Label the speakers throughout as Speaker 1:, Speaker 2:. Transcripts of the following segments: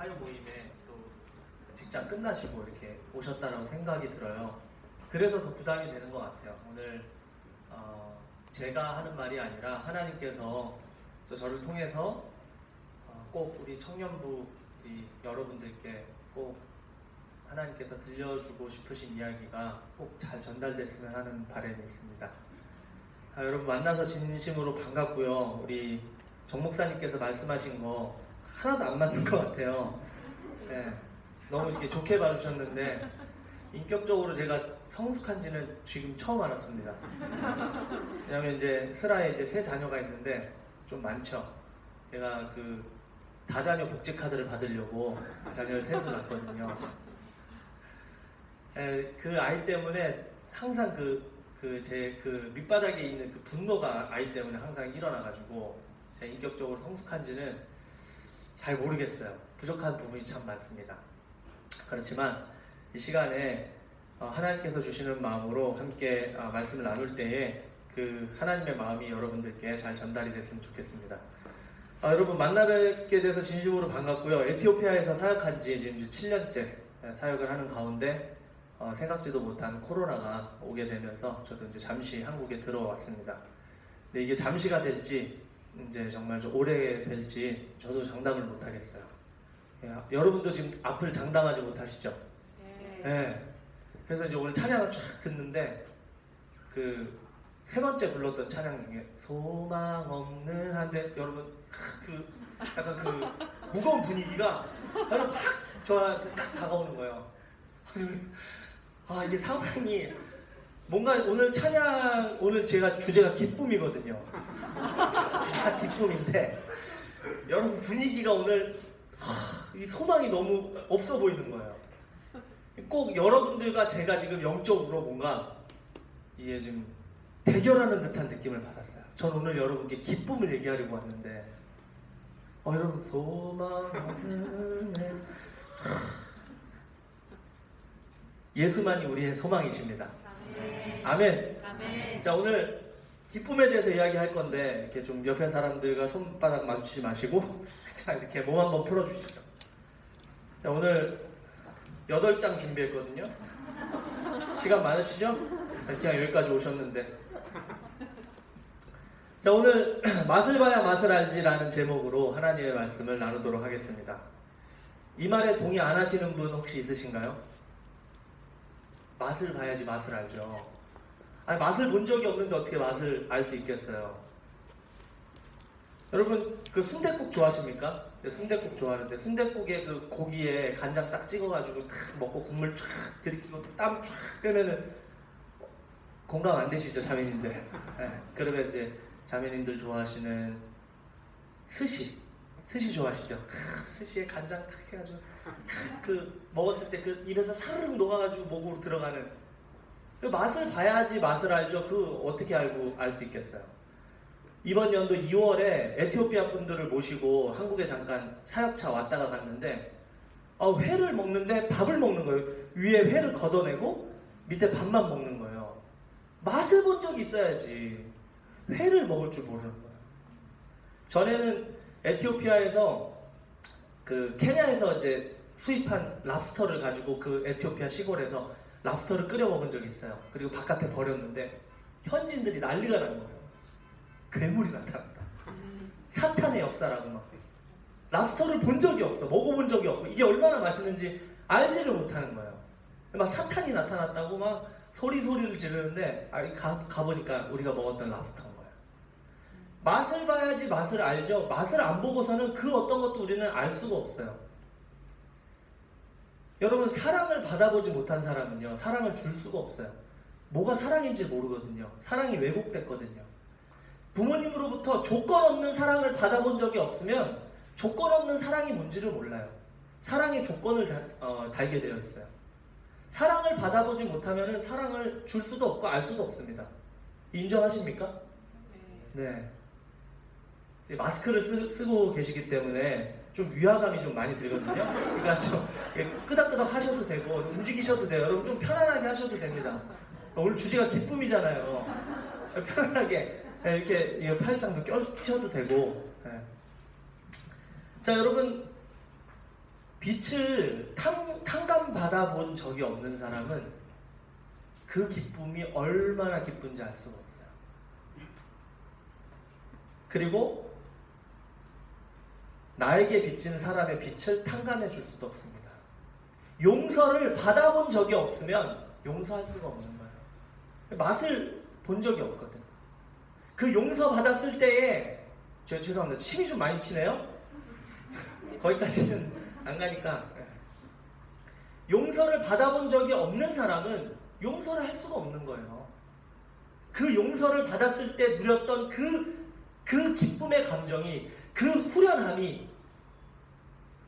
Speaker 1: 사유 모임에 또 직장 끝나시고 이렇게 오셨다라고 생각이 들어요. 그래서 더 부담이 되는 것 같아요. 오늘 제가 하는 말이 아니라 하나님께서 저를 통해서 꼭 우리 청년부 우리 여러분들께 꼭 하나님께서 들려주고 싶으신 이야기가 꼭 잘 전달됐으면 하는 바람이 있습니다. 여러분 만나서 진심으로 반갑고요. 우리 정 목사님께서 말씀하신 거 하나도 안 맞는 것 같아요. 네, 너무 이렇게 좋게 봐주셨는데 인격적으로 제가 성숙한지는 지금 처음 알았습니다. 왜냐면 이제 슬하에 이제 세 자녀가 있는데 좀 많죠. 제가 그 다자녀 복지 카드를 받으려고 자녀를 셋을 낳았거든요. 그 아이 때문에 항상 제 밑바닥에 있는 그 분노가 아이 때문에 항상 일어나가지고 제가 인격적으로 성숙한지는 잘 모르겠어요. 부족한 부분이 참 많습니다. 그렇지만 이 시간에 하나님께서 주시는 마음으로 함께 말씀을 나눌 때에 그 하나님의 마음이 여러분들께 잘 전달이 됐으면 좋겠습니다. 여러분 만나뵙게 돼서 진심으로 반갑고요. 에티오피아에서 사역한 지 지금 이제 7년째 사역을 하는 가운데 생각지도 못한 코로나가 오게 되면서 저도 이제 잠시 한국에 들어왔습니다. 근데 이게 잠시가 될지 이제 정말 좀 오래 될지 저도 장담을 못 하겠어요. 여러분도 지금 앞을 장담하지 못하시죠? 네. 그래서 이제 오늘 찬양을 쫙 듣는데 그 세 번째 불렀던 찬양 중에 소망 없는 한데 여러분 약간 그 무거운 분위기가 저는 확 저한테 딱 다가오는 거예요. 이게 상황이 뭔가 오늘 찬양 오늘 제가 주제가 기쁨이거든요. 주제가 기쁨인데 여러분 분위기가 오늘 이 소망이 너무 없어 보이는 거예요. 꼭 여러분들과 제가 지금 영적으로 뭔가 이게 좀 대결하는 듯한 느낌을 받았어요. 전 오늘 여러분께 기쁨을 얘기하려고 왔는데 여러분 소망은 예수만이 우리의 소망이십니다. 아멘. 아멘. 자 오늘 기쁨에 대해서 이야기할 건데 이렇게 좀 옆에 사람들과 손바닥 마주치지 마시고 자 이렇게 몸 한번 풀어주시죠. 자, 오늘 8장 준비했거든요. 시간 많으시죠? 그냥 여기까지 오셨는데 자 오늘 맛을 봐야 맛을 알지라는 제목으로 하나님의 말씀을 나누도록 하겠습니다. 이 말에 동의 안 하시는 분 혹시 있으신가요? 맛을 봐야지 맛을 알죠. 맛을 본 적이 없는데 어떻게 맛을 알 수 있겠어요? 여러분 그 순댓국 좋아하십니까? 순댓국 좋아하는데 순댓국에 그 고기에 간장 딱 찍어가지고 탁 먹고 국물 쫙 들이키고 땀 쫙 빼면은 공감 안 되시죠 자매님들? 네, 그러면 이제 자매님들 좋아하시는 스시 좋아하시죠? 스시에 간장 탁 해가지고 그 먹었을 때 그 입에서 사르륵 녹아가지고 목으로 들어가는 그 맛을 봐야지 맛을 알죠. 그 어떻게 알 수 있겠어요? 이번 연도 2월에 에티오피아 분들을 모시고 한국에 잠깐 사역차 왔다가 갔는데 회를 먹는데 밥을 먹는 거예요. 위에 회를 걷어내고 밑에 밥만 먹는 거예요. 맛을 본 적이 있어야지 회를 먹을 줄 모르는 거예요. 전에는 에티오피아에서 그 케냐에서 이제 수입한 랍스터를 가지고 그 에티오피아 시골에서 랍스터를 끓여 먹은 적이 있어요. 그리고 바깥에 버렸는데 현지인들이 난리가 난 거예요. 괴물이 나타났다. 사탄의 역사라고 막 랍스터를 본 적이 없어. 먹어본 적이 없고 이게 얼마나 맛있는지 알지를 못하는 거예요. 막 사탄이 나타났다고 막 소리를 지르는데 가보니까 우리가 먹었던 랍스터인 거예요. 맛을 봐야지 맛을 알죠. 맛을 안 보고서는 그 어떤 것도 우리는 알 수가 없어요. 여러분 사랑을 받아보지 못한 사람은요 사랑을 줄 수가 없어요. 뭐가 사랑인지 모르거든요. 사랑이 왜곡됐거든요. 부모님으로부터 조건 없는 사랑을 받아본 적이 없으면 조건 없는 사랑이 뭔지를 몰라요. 사랑의 조건을 달게 되어 있어요. 사랑을 받아보지 못하면 사랑을 줄 수도 없고 알 수도 없습니다. 인정하십니까? 네. 마스크를 쓰고 계시기 때문에 좀 위화감이 좀 많이 들거든요. 그러니까 좀 끄덕끄덕 하셔도 되고 움직이셔도 돼요. 여러분 좀 편안하게 하셔도 됩니다. 오늘 주제가 기쁨이잖아요. 편안하게 이렇게 팔짱도 껴셔도 되고. 자 여러분 빛을 탕감받아 본 적이 없는 사람은 그 기쁨이 얼마나 기쁜지 알 수가 없어요. 그리고 나에게 비친 사람의 빛을 탕감해 줄 수도 없습니다. 용서를 받아본 적이 없으면 용서할 수가 없는 거예요. 맛을 본 적이 없거든. 그 용서 받았을 때에 죄송합니다. 침이 좀 많이 튀네요. 거기까지는 안 가니까. 용서를 받아본 적이 없는 사람은 용서를 할 수가 없는 거예요. 그 용서를 받았을 때 누렸던 그 기쁨의 감정이, 그 후련함이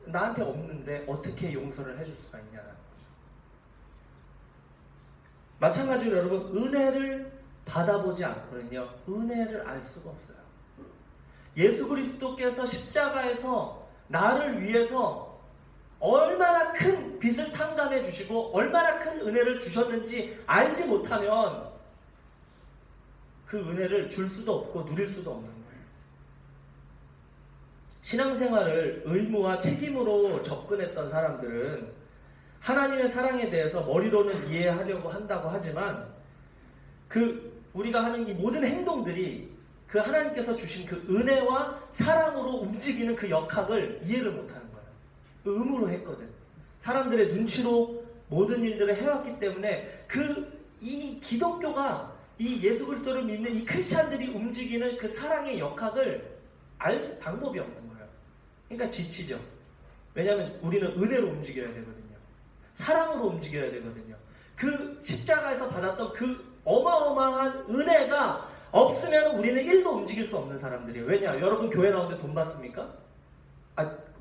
Speaker 1: 나한테 없는데 어떻게 용서를 해줄 수가 있냐는. 마찬가지로 여러분, 은혜를 받아보지 않고는요, 은혜를 알 수가 없어요. 예수 그리스도께서 십자가에서 나를 위해서 얼마나 큰 빚을 탕감해 주시고 얼마나 큰 은혜를 주셨는지 알지 못하면 그 은혜를 줄 수도 없고 누릴 수도 없는 거예요. 신앙생활을 의무와 책임으로 접근했던 사람들은 하나님의 사랑에 대해서 머리로는 이해하려고 한다고 하지만 우리가 하는 이 모든 행동들이 그 하나님께서 주신 그 은혜와 사랑으로 움직이는 그 역학을 이해를 못하는 거예요. 의무로 했거든. 사람들의 눈치로 모든 일들을 해왔기 때문에 이 기독교가 이 예수 그리스도를 믿는 이 크리스찬들이 움직이는 그 사랑의 역학을 알 방법이 없는 거예요. 그러니까 지치죠. 왜냐하면 우리는 은혜로 움직여야 되거든요. 사랑으로 움직여야 되거든요. 그 십자가에서 받았던 그 어마어마한 은혜가 없으면 우리는 1도 움직일 수 없는 사람들이에요. 왜냐? 여러분 교회 나오는데 돈 받습니까?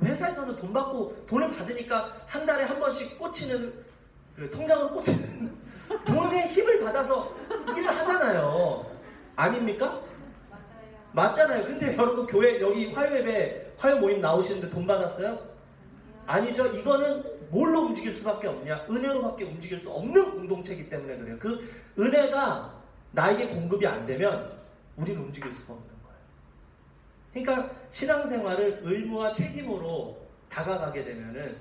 Speaker 1: 회사에서는 돈 받고 돈을 받으니까 한 달에 한 번씩 꽂히는 통장으로 꽂히는 돈의 힘을 받아서 일을 하잖아요. 아닙니까? 맞잖아요. 근데 여러분 교회 여기 화요예배 화요 모임 나오시는데 돈 받았어요? 아니죠. 이거는 뭘로 움직일 수밖에 없냐? 은혜로밖에 움직일 수 없는 공동체이기 때문에 그래요. 그 은혜가 나에게 공급이 안 되면 우리는 움직일 수가 없는 거예요. 그러니까 신앙생활을 의무와 책임으로 다가가게 되면은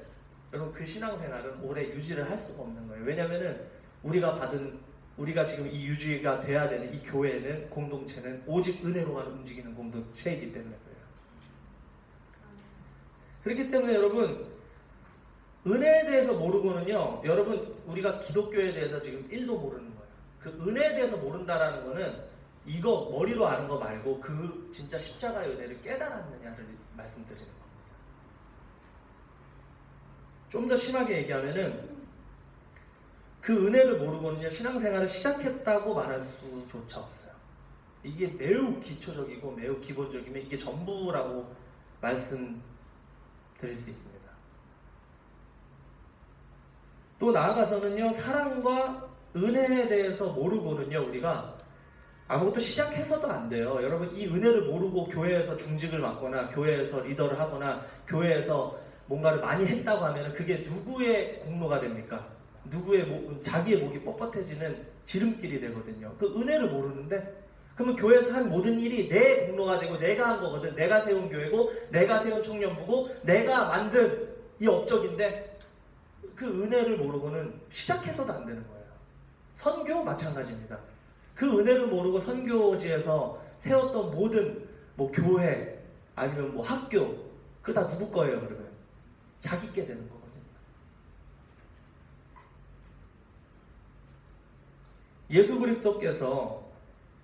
Speaker 1: 여러분 그 신앙생활은 오래 유지를 할 수가 없는 거예요. 왜냐면은 우리가 지금 이 유지가 돼야 되는 이 교회는 공동체는 오직 은혜로만 움직이는 공동체이기 때문에 그래요. 그렇기 때문에 여러분 은혜에 대해서 모르고는요, 여러분 우리가 기독교에 대해서 지금 1도 모르는 거예요. 그 은혜에 대해서 모른다라는 거는 이거 머리로 아는 거 말고 그 진짜 십자가의 은혜를 깨달았느냐를 말씀드리는 겁니다. 좀 더 심하게 얘기하면은 그 은혜를 모르고는요, 신앙생활을 시작했다고 말할 수조차 없어요. 이게 매우 기초적이고 매우 기본적이면 이게 전부라고 말씀드릴 수 있습니다. 또 나아가서는요, 사랑과 은혜에 대해서 모르고는요, 우리가 아무것도 시작해서도 안 돼요. 여러분 이 은혜를 모르고 교회에서 중직을 맡거나 교회에서 리더를 하거나 교회에서 뭔가를 많이 했다고 하면 그게 누구의 공로가 됩니까? 자기의 목이 뻣뻣해지는 지름길이 되거든요. 그 은혜를 모르는데 그러면 교회에서 한 모든 일이 내 공로가 되고 내가 한 거거든. 내가 세운 교회고 내가 세운 청년부고 내가 만든 이 업적인데 그 은혜를 모르고는 시작해서도 안 되는 거예요. 선교 마찬가지입니다. 그 은혜를 모르고 선교지에서 세웠던 모든 교회 아니면 학교 그거 다 누구 거예요? 그러면 자기 게 되는 거거든요. 예수 그리스도께서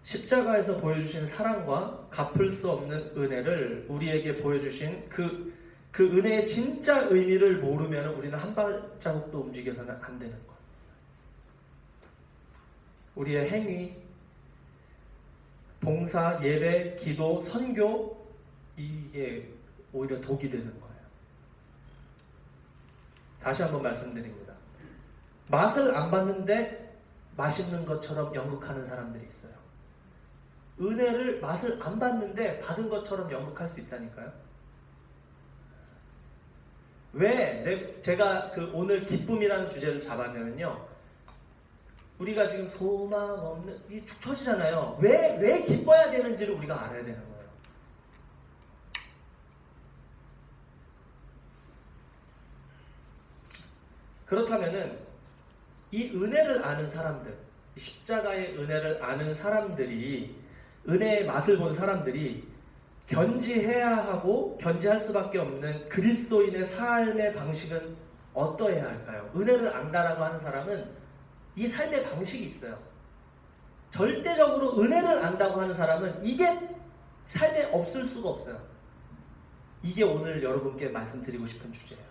Speaker 1: 십자가에서 보여주신 사랑과 갚을 수 없는 은혜를 우리에게 보여주신 그 은혜의 진짜 의미를 모르면 우리는 한 발자국도 움직여서는 안 되는 거예요. 우리의 행위, 봉사, 예배, 기도, 선교 이게 오히려 독이 되는 거예요. 다시 한번 말씀드립니다. 맛을 안 봤는데 맛있는 것처럼 연극하는 사람들이 있어요. 은혜를 맛을 안 봤는데 받은 것처럼 연극할 수 있다니까요. 왜 제가 오늘 기쁨이라는 주제를 잡았냐면요. 우리가 지금 소망 없는 이 축 처지잖아요. 왜 기뻐야 되는지를 우리가 알아야 되는 거예요. 그렇다면은 이 은혜를 아는 사람들, 십자가의 은혜를 아는 사람들이, 은혜의 맛을 본 사람들이 견지해야 하고 견지할 수밖에 없는 그리스도인의 삶의 방식은 어떠해야 할까요? 은혜를 안다라고 하는 사람은 이 삶의 방식이 있어요. 절대적으로 은혜를 안다고 하는 사람은 이게 삶에 없을 수가 없어요. 이게 오늘 여러분께 말씀드리고 싶은 주제예요.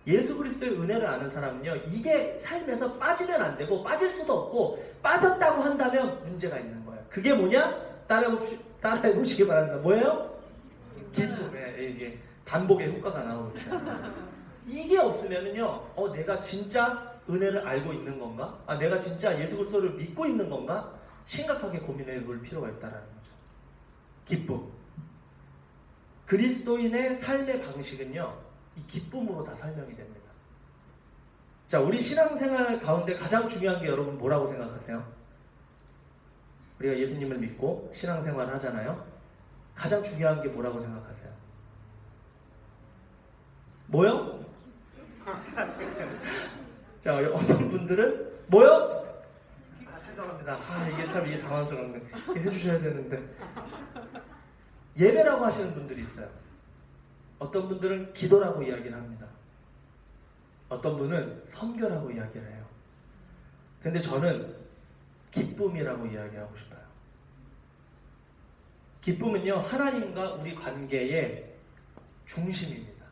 Speaker 1: 예수 그리스도의 은혜를 아는 사람은요, 이게 삶에서 빠지면 안 되고 빠질 수도 없고 빠졌다고 한다면 문제가 있는 거예요. 그게 뭐냐? 따라해 보시기 바랍니다. 뭐예요? 기쁨에 이게 반복의 효과가 나오고 있어요. 이게 없으면은요, 내가 진짜 은혜를 알고 있는 건가? 내가 진짜 예수 그리스도를 믿고 있는 건가? 심각하게 고민해 볼 필요가 있다는 거죠. 기쁨. 그리스도인의 삶의 방식은요, 이 기쁨으로 다 설명이 됩니다. 자, 우리 신앙생활 가운데 가장 중요한 게 여러분 뭐라고 생각하세요? 우리가 예수님을 믿고 신앙생활을 하잖아요. 가장 중요한 게 뭐라고 생각하세요? 뭐요? 자, 어떤 분들은 뭐요? 죄송합니다. 이게 참 이게 당황스럽네. 이렇게 해주셔야 되는데. 예배라고 하시는 분들이 있어요. 어떤 분들은 기도라고 이야기를 합니다. 어떤 분은 선교라고 이야기를 해요. 근데 저는 기쁨이라고 이야기하고 싶어요. 기쁨은요, 하나님과 우리 관계의 중심입니다.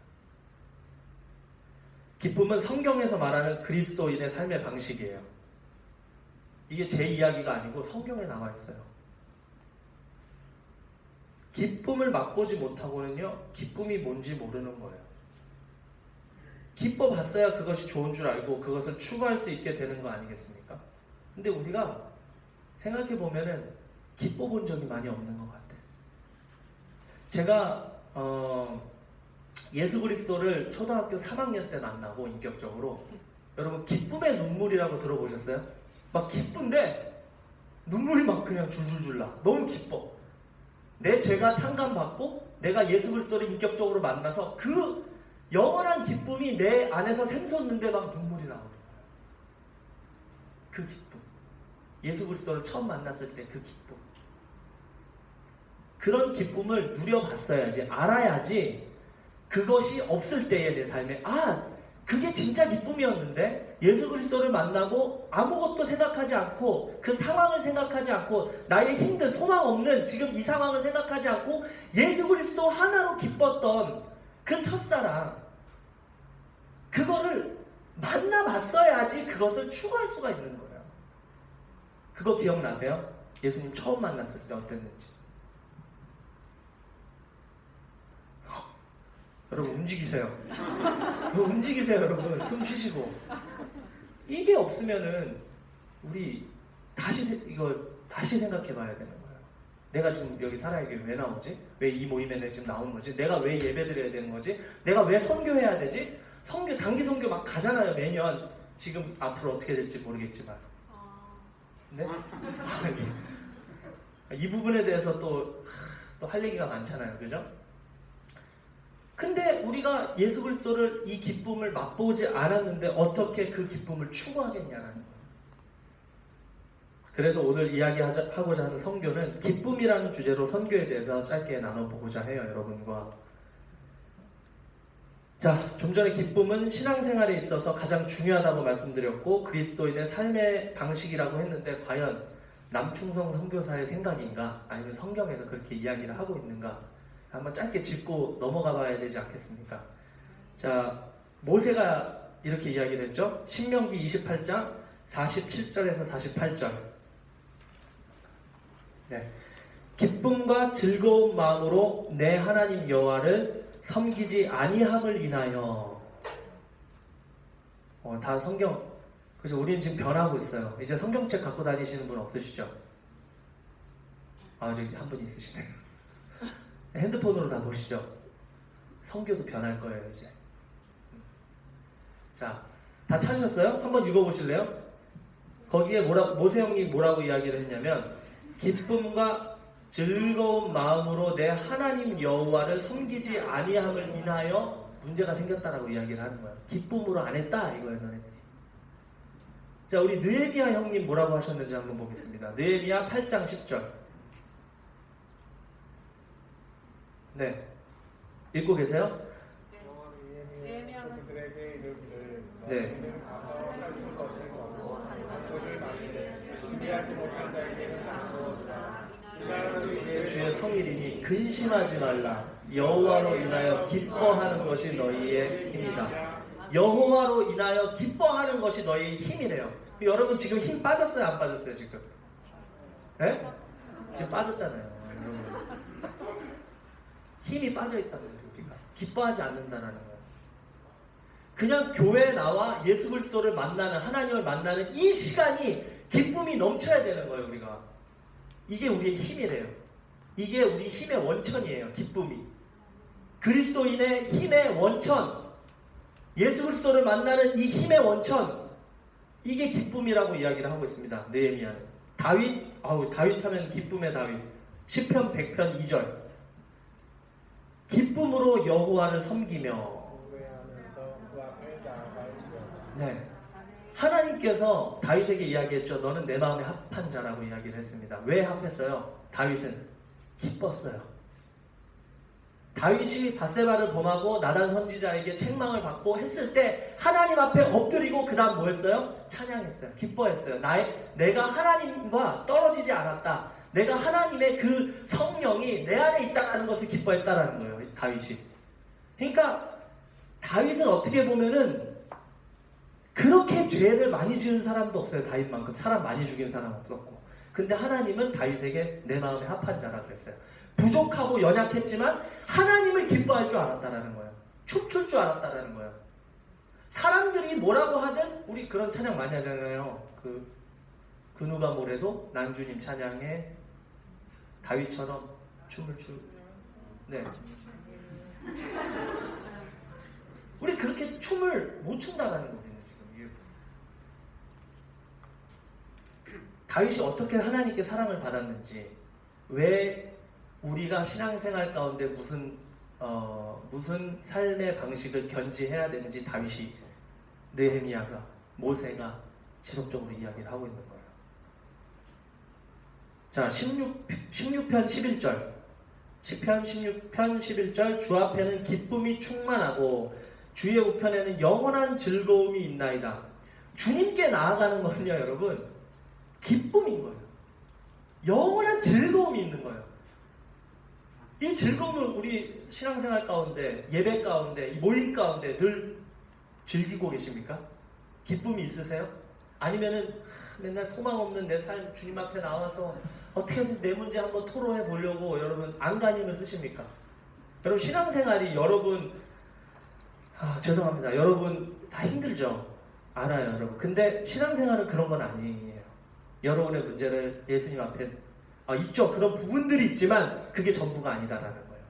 Speaker 1: 기쁨은 성경에서 말하는 그리스도인의 삶의 방식이에요. 이게 제 이야기가 아니고 성경에 나와 있어요. 기쁨을 맛보지 못하고는요, 기쁨이 뭔지 모르는 거예요. 기뻐 봤어야 그것이 좋은 줄 알고 그것을 추구할 수 있게 되는 거 아니겠습니까? 근데 우리가 생각해 보면은 기뻐 본 적이 많이 없는 것 같아요. 제가 예수 그리스도를 초등학교 3학년 때 만나고 인격적으로, 여러분 기쁨의 눈물이라고 들어보셨어요? 막 기쁜데 눈물이 막 그냥 줄줄줄 나. 너무 기뻐. 내 죄가 탕감받고 내가 예수 그리스도를 인격적으로 만나서 그 영원한 기쁨이 내 안에서 샘솟는데 막 눈물이 나오는 거예요. 그 기쁨. 예수 그리스도를 처음 만났을 때 그 기쁨. 그런 기쁨을 누려봤어야지, 알아야지 그것이 없을 때의 내 삶에 그게 진짜 기쁨이었는데 예수 그리스도를 만나고 아무것도 생각하지 않고 그 상황을 생각하지 않고 나의 힘든 소망 없는 지금 이 상황을 생각하지 않고 예수 그리스도 하나로 기뻤던 그 첫사랑, 그거를 만나봤어야지 그것을 추구할 수가 있는 거예요. 그거 기억나세요? 예수님 처음 만났을 때 어땠는지. 여러분 움직이세요. 움직이세요, 여러분. 숨 쉬시고. 이게 없으면은 우리 다시 생각해 봐야 되는 거예요. 내가 지금 여기 살아야게 왜 나오지? 왜 이 모임에 지금 나오는 거지? 내가 왜 예배 드려야 되는 거지? 내가 왜 선교해야 되지? 단기 선교 막 가잖아요, 매년. 지금 앞으로 어떻게 될지 모르겠지만. 네? 이 부분에 대해서 또 할 얘기가 많잖아요, 그죠? 근데 우리가 예수 그리스도를, 이 기쁨을 맛보지 않았는데 어떻게 그 기쁨을 추구하겠냐는 거예요. 그래서 오늘 이야기하고자 하는 선교는 기쁨이라는 주제로 선교에 대해서 짧게 나눠보고자 해요, 여러분과. 자, 좀 전에 기쁨은 신앙생활에 있어서 가장 중요하다고 말씀드렸고 그리스도인의 삶의 방식이라고 했는데, 과연 남충성 선교사의 생각인가? 아니면 성경에서 그렇게 이야기를 하고 있는가? 한번 짧게 짚고 넘어가 봐야 되지 않겠습니까? 자, 모세가 이렇게 이야기를 했죠. 신명기 28장 47절에서 48절. 네. 기쁨과 즐거운 마음으로 내 하나님 여호와를 섬기지 아니함을 인하여. 다 성경. 그래서 우리는 지금 변하고 있어요. 이제 성경책 갖고 다니시는 분 없으시죠? 저기 한 분 있으시네요. 핸드폰으로 다 보시죠. 성교도 변할 거예요, 이제. 자, 다 찾으셨어요? 한번 읽어보실래요? 거기에 모세 형이 뭐라고 이야기를 했냐면, 기쁨과 즐거운 마음으로 내 하나님 여호와를 섬기지 아니함을 인하여 문제가 생겼다라고 이야기를 하는 거예요. 기쁨으로 안 했다 이거예요, 너네들이. 자, 우리 느헤미야 형님 뭐라고 하셨는지 한번 보겠습니다. 느헤미야 8장 10절. 네, 읽고 계세요? 네. 주의 성일이니 근심하지 말라. 여호와로 인하여 기뻐하는 것이 너희의 힘이다. 여호와로 인하여 기뻐하는 것이 너희의 힘이래요. 여러분 지금 힘 빠졌어요, 안 빠졌어요 지금? 네? 지금 빠졌잖아요. 힘이 빠져있다는 거예요. 우리가 기뻐하지 않는다는 거예요. 그냥 교회에 나와 예수 그리스도를 만나는, 하나님을 만나는 이 시간이 기쁨이 넘쳐야 되는 거예요. 우리가 이게 우리의 힘이래요. 이게 우리 힘의 원천이에요. 기쁨이 그리스도인의 힘의 원천, 예수 그리스도를 만나는 이 힘의 원천, 이게 기쁨이라고 이야기를 하고 있습니다. 느헤미야는. 다윗 하면 기쁨의 다윗. 시편 100편 2절. 기쁨으로 여호와를 섬기며. 네. 하나님께서 다윗에게 이야기했죠. 너는 내 마음에 합한 자라고 이야기를 했습니다. 왜 합했어요? 다윗은 기뻤어요. 다윗이 밧세바를 범하고 나단 선지자에게 책망을 받고 했을 때 하나님 앞에 엎드리고 그 다음 뭐 했어요? 찬양했어요. 기뻐했어요. 내가 하나님과 떨어지지 않았다. 내가 하나님의 그 성령이 내 안에 있다는 것을 기뻐했다라는 거예요. 다윗이. 그러니까 다윗은 어떻게 보면은 그렇게 죄를 많이 지은 사람도 없어요. 다윗만큼 사람 많이 죽인 사람 없었고. 근데 하나님은 다윗에게 내 마음에 합한 자라 그랬어요. 부족하고 연약했지만 하나님을 기뻐할 줄 알았다라는 거예요. 춤출 줄 알았다라는 거예요. 사람들이 뭐라고 하든, 우리 그런 찬양 많이 하잖아요. 그 누가 뭐래도 난 주님 찬양에 다윗처럼 춤을 네. 우리 그렇게 춤을 못 춘다라는 거거든요. 지금 다윗이 어떻게 하나님께 사랑을 받았는지, 왜 우리가 신앙생활 가운데 무슨 삶의 방식을 견지해야 되는지 다윗이, 느헤미야가, 모세가 지속적으로 이야기를 하고 있는 거예요. 자, 16편 11절. 시편 16편 11절. 주 앞에는 기쁨이 충만하고 주의 우편에는 영원한 즐거움이 있나이다. 주님께 나아가는 거는요, 여러분, 기쁨인 거예요. 영원한 즐거움이 있는 거예요. 이 즐거움을 우리 신앙생활 가운데, 예배 가운데, 이 모임 가운데 늘 즐기고 계십니까? 기쁨이 있으세요? 아니면은 맨날 소망 없는 내 삶 주님 앞에 나와서 어떻게 해서 내 문제 한번 토로해 보려고 여러분 안간힘을 쓰십니까? 여러분 신앙생활이 여러분 죄송합니다. 여러분 다 힘들죠? 알아요, 여러분. 근데 신앙생활은 그런 건 아니에요. 여러분의 문제를 예수님 앞에 있죠. 그런 부분들이 있지만 그게 전부가 아니다라는 거예요.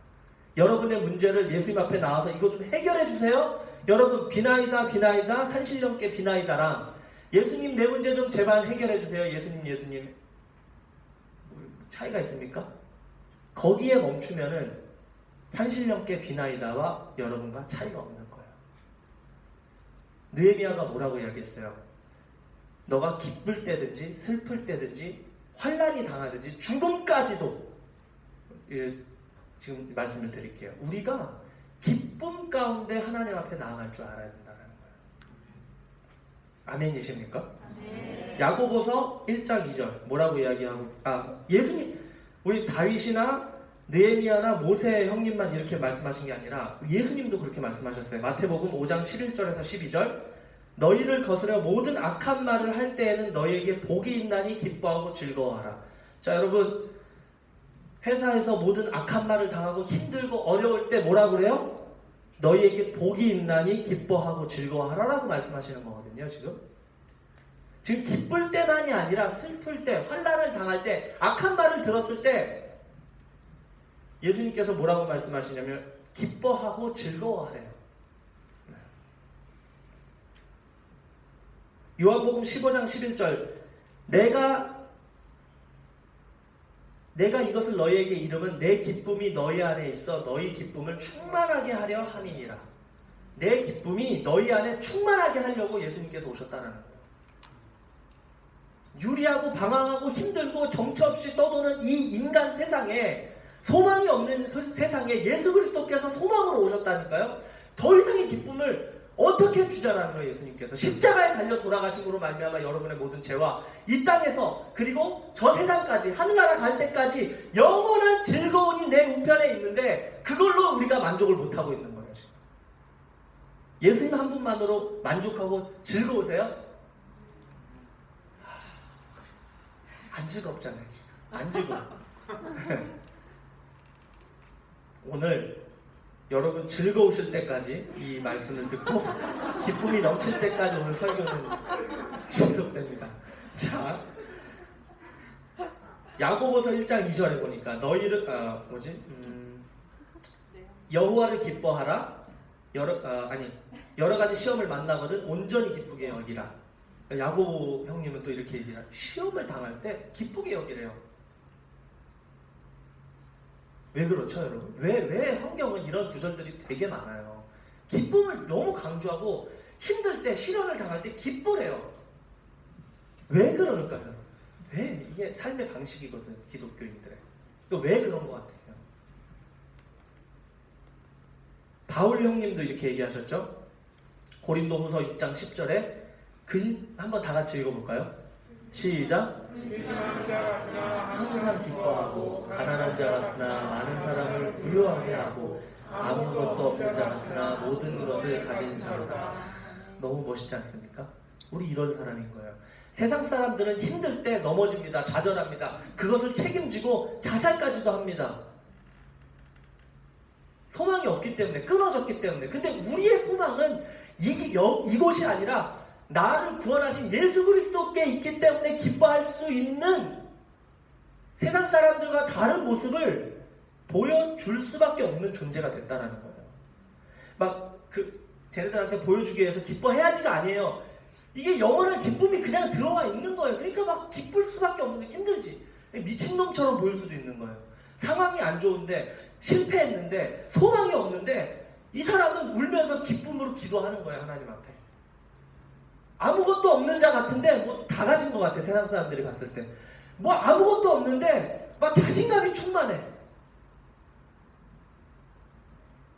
Speaker 1: 여러분의 문제를 예수님 앞에 나와서 이거 좀 해결해 주세요. 여러분 비나이다 산신령께 비나이다랑 예수님 내 문제 좀 제발 해결해 주세요. 예수님 차이가 있습니까? 거기에 멈추면은 산신령께 비나이다와 여러분과 차이가 없는 거예요. 느헤미야가 뭐라고 이야기했어요? 너가 기쁠 때든지 슬플 때든지 환난이 당하든지 죽음까지도, 지금 말씀을 드릴게요. 우리가 기쁨 가운데 하나님 앞에 나아갈 줄 알아야 된다는 거예요. 아멘이십니까? 네. 야고보서 1장 2절 뭐라고 이야기하고, 예수님, 우리 다윗이나 느헤미야나 모세 형님만 이렇게 말씀하신 게 아니라 예수님도 그렇게 말씀하셨어요. 마태복음 5장 11절에서 12절. 너희를 거스려 모든 악한 말을 할 때에는 너희에게 복이 있나니 기뻐하고 즐거워하라. 자, 여러분, 회사에서 모든 악한 말을 당하고 힘들고 어려울 때 뭐라 그래요? 너희에게 복이 있나니 기뻐하고 즐거워하라 라고 말씀하시는 거거든요. 지금 기쁠 때만이 아니라 슬플 때, 환난을 당할 때, 악한 말을 들었을 때 예수님께서 뭐라고 말씀하시냐면 기뻐하고 즐거워하래요. 요한복음 15장 11절. 내가 이것을 너희에게 이름은 내 기쁨이 너희 안에 있어 너희 기쁨을 충만하게 하려 함이니라. 내 기쁨이 너희 안에 충만하게 하려고 예수님께서 오셨다는 거예요. 유리하고 방황하고 힘들고 정처 없이 떠도는 이 인간 세상에, 소망이 없는 세상에 예수 그리스도께서 소망으로 오셨다니까요. 더 이상의 기쁨을 어떻게 주자라는 거예요. 예수님께서 십자가에 달려 돌아가신 으로 말미암아 여러분의 모든 죄와 이 땅에서 그리고 저 세상까지, 하늘나라 갈 때까지 영원한 즐거움이 내 우편에 있는데 그걸로 우리가 만족을 못하고 있는 거예요. 지금. 예수님 한 분만으로 만족하고 즐거우세요? 안 즐겁잖아요. 안 즐거워. 오늘 여러분 즐거우실 때까지 이 말씀을 듣고 기쁨이 넘칠 때까지 오늘 설교는 지속됩니다. 자, 야고보서 1장 2절에 보니까 너희를 여호와를 기뻐하라. 여러 가지 시험을 만나거든 온전히 기쁘게 여기라. 야고보 형님은 또 이렇게 얘기해요. 시험을 당할 때 기쁘게 여기래요. 왜 그렇죠, 여러분? 왜 성경은 이런 구절들이 되게 많아요? 기쁨을 너무 강조하고 힘들 때, 시련을 당할 때 기쁘래요. 왜 그러는가요? 왜? 이게 삶의 방식이거든, 기독교인들의. 왜 그런 것 같으세요? 바울 형님도 이렇게 얘기하셨죠? 고린도후서 6장 10절에 한번 다 같이 읽어볼까요? 시작! 항상 기뻐하고 가난한 자 같으나 많은 사람을 부유하게 하고 아무것도 없는 자 같으나 모든 것을 가진 자로다. 너무 멋있지 않습니까? 우리 이런 사람인 거예요. 세상 사람들은 힘들 때 넘어집니다. 좌절합니다. 그것을 책임지고 자살까지도 합니다. 소망이 없기 때문에, 끊어졌기 때문에. 근데 우리의 소망은 이곳이 아니라 나를 구원하신 예수 그리스도께 있기 때문에 기뻐할 수 있는 세상 사람들과 다른 모습을 보여줄 수밖에 없는 존재가 됐다는 거예요. 막 쟤네들한테 보여주기 위해서 기뻐해야지가 아니에요. 이게 영원한 기쁨이 그냥 들어와 있는 거예요. 그러니까 막 기쁠 수밖에 없는 게 힘들지. 미친놈처럼 보일 수도 있는 거예요. 상황이 안 좋은데, 실패했는데, 소망이 없는데 이 사람은 울면서 기쁨으로 기도하는 거예요. 하나님 앞에. 아무것도 없는 자 같은데 뭐 다 가진 것 같아. 세상 사람들이 봤을 때 뭐 아무것도 없는데 막 자신감이 충만해.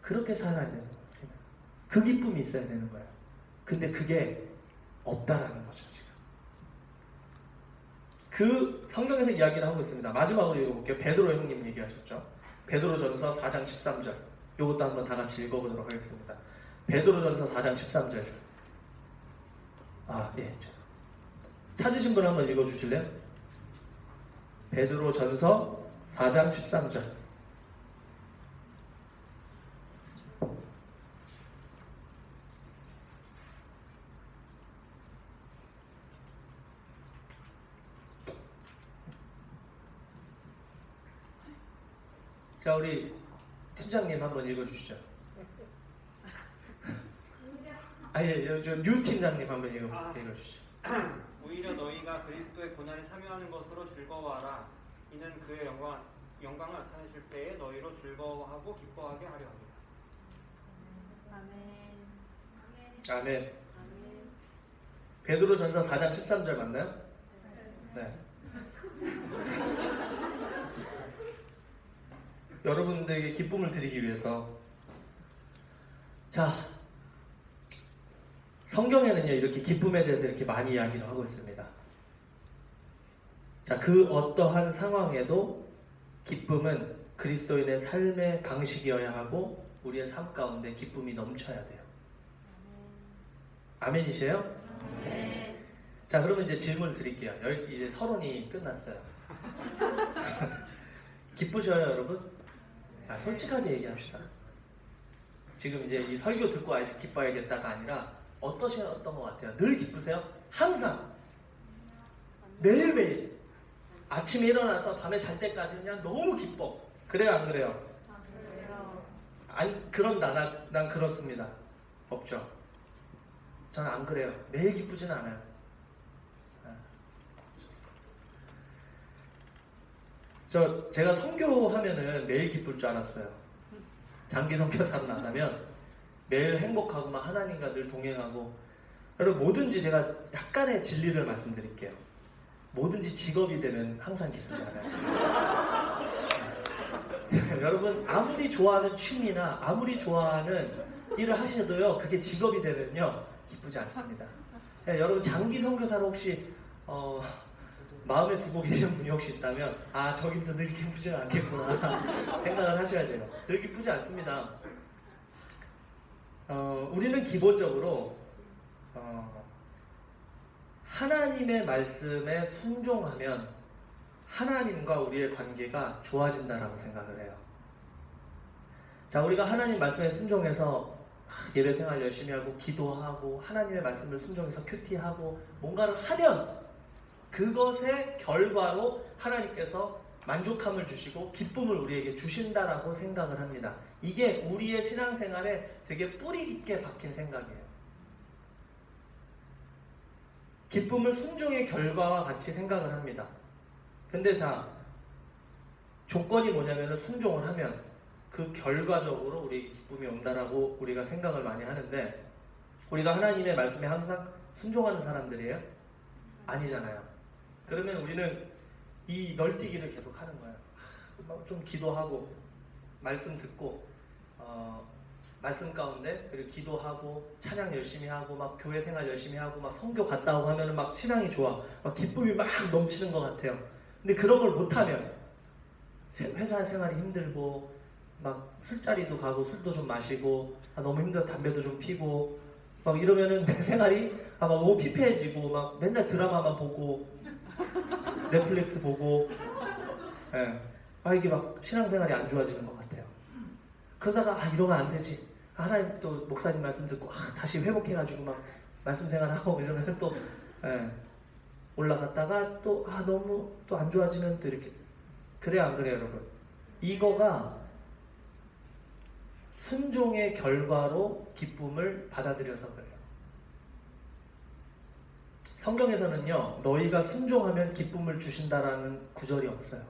Speaker 1: 그렇게 살아야 돼요. 그 기쁨이 있어야 되는 거야. 근데 그게 없다라는 거죠. 지금 그 성경에서 이야기를 하고 있습니다. 마지막으로 읽어볼게요. 베드로 형님 얘기하셨죠. 베드로전서 4장 13절. 이것도 한번 다 같이 읽어보도록 하겠습니다. 베드로전서 4장 13절. 예. 찾으신 분 한번 읽어주실래요? 베드로전서 4장 13절. 자, 우리 팀장님 한번 읽어주시죠. 뉴 팀장님 한번 읽어주시죠.
Speaker 2: 오히려 너희가 그리스도의 고난에 참여하는 것으로 즐거워하라. 이는 그의 영광을 나타내실 때에 너희로 즐거워하고 기뻐하게 하려 합니다.
Speaker 1: 아멘. 베드로전서 4장 13절 맞나요? 네. 여러분들에게 기쁨을 드리기 위해서, 자, 성경에는요 이렇게 기쁨에 대해서 이렇게 많이 이야기를 하고 있습니다. 자, 그 어떠한 상황에도 기쁨은 그리스도인의 삶의 방식이어야 하고 우리의 삶 가운데 기쁨이 넘쳐야 돼요. 아멘이세요? 네. 자, 그러면 이제 질문 드릴게요. 이제 서론이 끝났어요. 기쁘셔요, 여러분? 솔직하게 얘기합시다. 지금 이제 이 설교 듣고 아직 기뻐야겠다가 아니라 어떠셨던 것 같아요? 늘 기쁘세요? 항상 매일매일 아침에 일어나서 밤에 잘 때까지 그냥 너무 기뻐. 그래요, 안 그래요? 안 그런다. 난 그렇습니다. 없죠. 저는 안 그래요. 매일 기쁘지는 않아요. 제가 선교하면은 매일 기쁠 줄 알았어요. 장기 선교사로 나가면 매일 행복하고 막 하나님과 늘 동행하고. 여러분 뭐든지 제가 약간의 진리를 말씀드릴게요. 뭐든지 직업이 되면 항상 기쁘지 않아요. 여러분 아무리 좋아하는 취미나 아무리 좋아하는 일을 하셔도요 그게 직업이 되면요 기쁘지 않습니다. 여러분 장기 선교사로 혹시 마음에 두고 계신 분이 혹시 있다면 아 저기도 늘 기쁘지 않겠구나 생각을 하셔야 돼요. 늘 기쁘지 않습니다. 우리는 기본적으로 하나님의 말씀에 순종하면 하나님과 우리의 관계가 좋아진다라고 생각을 해요. 자, 우리가 하나님 말씀에 순종해서 예배 생활 열심히 하고 기도하고 하나님의 말씀을 순종해서 큐티하고 뭔가를 하면 그것의 결과로 하나님께서 만족함을 주시고 기쁨을 우리에게 주신다라고 생각을 합니다. 이게 우리의 신앙생활에 되게 뿌리 깊게 박힌 생각이에요. 기쁨을 순종의 결과와 같이 생각을 합니다. 근데 자, 조건이 뭐냐면 순종을 하면 그 결과적으로 우리에게 기쁨이 온다라고 우리가 생각을 많이 하는데 우리가 하나님의 말씀에 항상 순종하는 사람들이에요? 아니잖아요. 그러면 우리는 이 널뛰기를 계속 하는 거예요. 좀 기도하고 말씀 듣고 말씀 가운데 그리고 기도하고 찬양 열심히 하고 막 교회 생활 열심히 하고 막 선교 갔다 오고 하면은 막 신앙이 좋아. 막 기쁨이 막 넘치는 것 같아요. 근데 그런 걸 못하면 회사 생활이 힘들고 막 술자리도 가고 술도 좀 마시고 너무 힘들어 담배도 좀 피고 막 이러면은 내 생활이 막 너무 피폐해지고 막 맨날 드라마만 보고 넷플릭스 보고 이게 막 신앙생활이 안 좋아지는 것 같아요. 그러다가 이러면 안 되지. 하나님 또 목사님 말씀 듣고 다시 회복해가지고 막 말씀 생활하고 이러면 또 올라갔다가 또 너무 또 안 좋아지면 또 이렇게 그래요 안 그래요 여러분? 이거가 순종의 결과로 기쁨을 받아들여서 그래요. 성경에서는요 너희가 순종하면 기쁨을 주신다라는 구절이 없어요.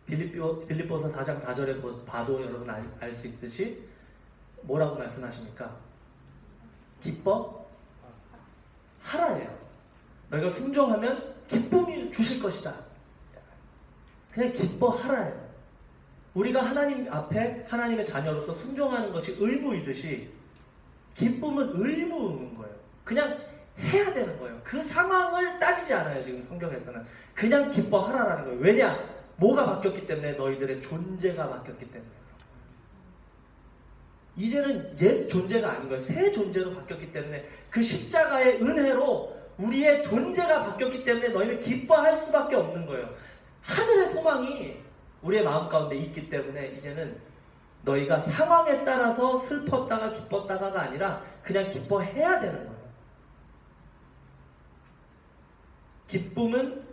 Speaker 1: 빌립보서 4장 4절에 봐도 여러분 알 수 있듯이 뭐라고 말씀하십니까? 기뻐 하라예요. 너희가 순종하면 기쁨이 주실 것이다. 그냥 기뻐하라예요. 우리가 하나님 앞에 하나님의 자녀로서 순종하는 것이 의무이듯이 기쁨은 의무인 거예요. 그냥 해야 되는 거예요. 그 상황을 따지지 않아요. 지금 성경에서는 그냥 기뻐하라라는 거예요. 왜냐? 뭐가 바뀌었기 때문에? 너희들의 존재가 바뀌었기 때문에. 이제는 옛 존재가 아닌 거예요. 새 존재로 바뀌었기 때문에 그 십자가의 은혜로 우리의 존재가 바뀌었기 때문에 너희는 기뻐할 수밖에 없는 거예요. 하늘의 소망이 우리의 마음 가운데 있기 때문에 이제는 너희가 상황에 따라서 슬펐다가 기뻤다가가 아니라 그냥 기뻐해야 되는 거예요. 기쁨은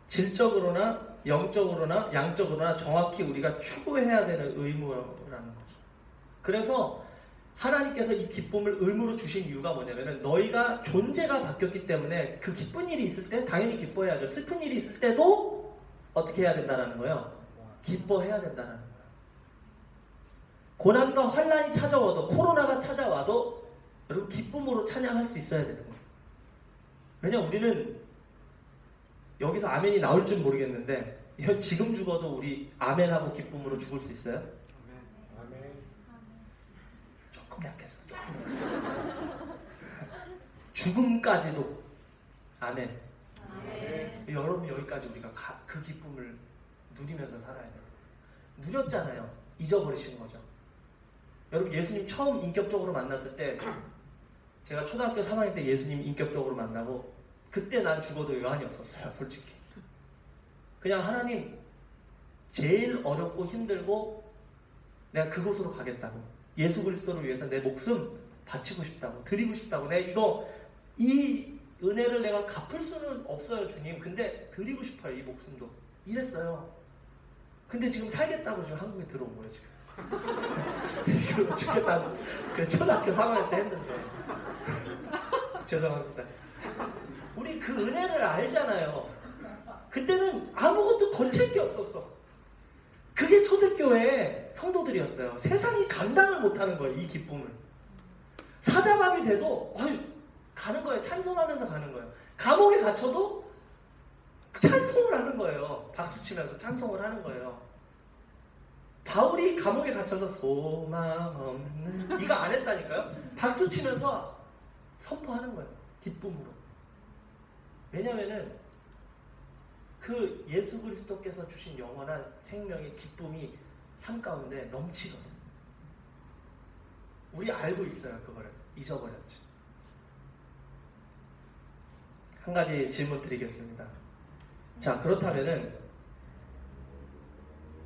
Speaker 1: 질적으로나 영적으로나 양적으로나 정확히 우리가 추구해야 되는 의무라는 거죠. 그래서 하나님께서 이 기쁨을 의무로 주신 이유가 뭐냐면은 너희가 존재가 바뀌었기 때문에 그 기쁜 일이 있을 때 당연히 기뻐해야죠. 슬픈 일이 있을 때도 어떻게 해야 된다는 거예요? 기뻐해야 된다는 거예요. 고난과 환난이 찾아와도 코로나가 찾아와도 여러분 기쁨으로 찬양할 수 있어야 되는 거예요. 왜냐면 우리는 여기서 아멘이 나올지 모르겠는데 지금 죽어도 우리 아멘하고 기쁨으로 죽을 수 있어요?
Speaker 2: 아멘.
Speaker 1: 조금 약했어. 조금. 죽음까지도 아멘. 여러분 여기까지 우리가 그 기쁨을 누리면서 살아야 돼요. 누렸잖아요. 잊어버리시는 거죠. 여러분 예수님 처음 인격적으로 만났을 때 제가 초등학교 3학년 때 예수님 인격적으로 만나고 그때 난 죽어도 여한이 없었어요. 솔직히. 그냥 하나님 제일 어렵고 힘들고 내가 그곳으로 가겠다고 예수 그리스도를 위해서 내 목숨 바치고 싶다고 드리고 싶다고 내가 이 은혜를 내가 갚을 수는 없어요 주님. 근데 드리고 싶어요 이 목숨도. 이랬어요. 근데 지금 살겠다고 지금 한국에 들어온 거예요 지금. 지금 죽겠다고 그 초등학교 3학년 때 했는데 죄송합니다. 우리 그 은혜를 알잖아요. 그때는 아무것도 거칠 게 없었어. 그게 초대교회 성도들이었어요. 세상이 감당을 못하는 거예요 이 기쁨을. 사자밤이 돼도 가는 거예요. 찬송하면서 가는 거예요. 감옥에 갇혀도 찬송을 하는 거예요. 박수 치면서 찬송을 하는 거예요. 바울이 감옥에 갇혀서 소망 없는 이거 안 했다니까요. 박수 치면서 선포하는 거예요. 기쁨으로. 왜냐면은 그 예수 그리스도께서 주신 영원한 생명의 기쁨이 삶 가운데 넘치거든. 우리 알고 있어요. 그거를 잊어버렸지. 한 가지 질문 드리겠습니다. 자, 그렇다면은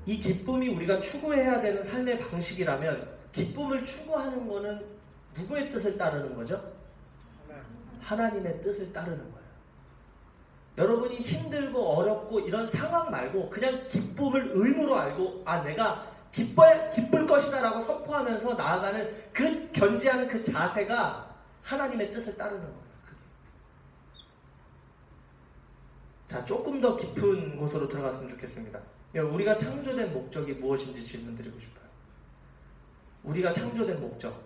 Speaker 1: 이 기쁨이 우리가 추구해야 되는 삶의 방식이라면 기쁨을 추구하는 거는 누구의 뜻을 따르는 거죠? 하나님의 뜻을 따르는 거예요. 여러분이 힘들고 어렵고 이런 상황 말고 그냥 기쁨을 의무로 알고 내가 기쁠 것이다 라고 선포하면서 나아가는 그 견지하는 그 자세가 하나님의 뜻을 따르는 거예요. 그게. 자, 조금 더 깊은 곳으로 들어갔으면 좋겠습니다. 우리가 창조된 목적이 무엇인지 질문드리고 싶어요. 우리가 창조된 목적,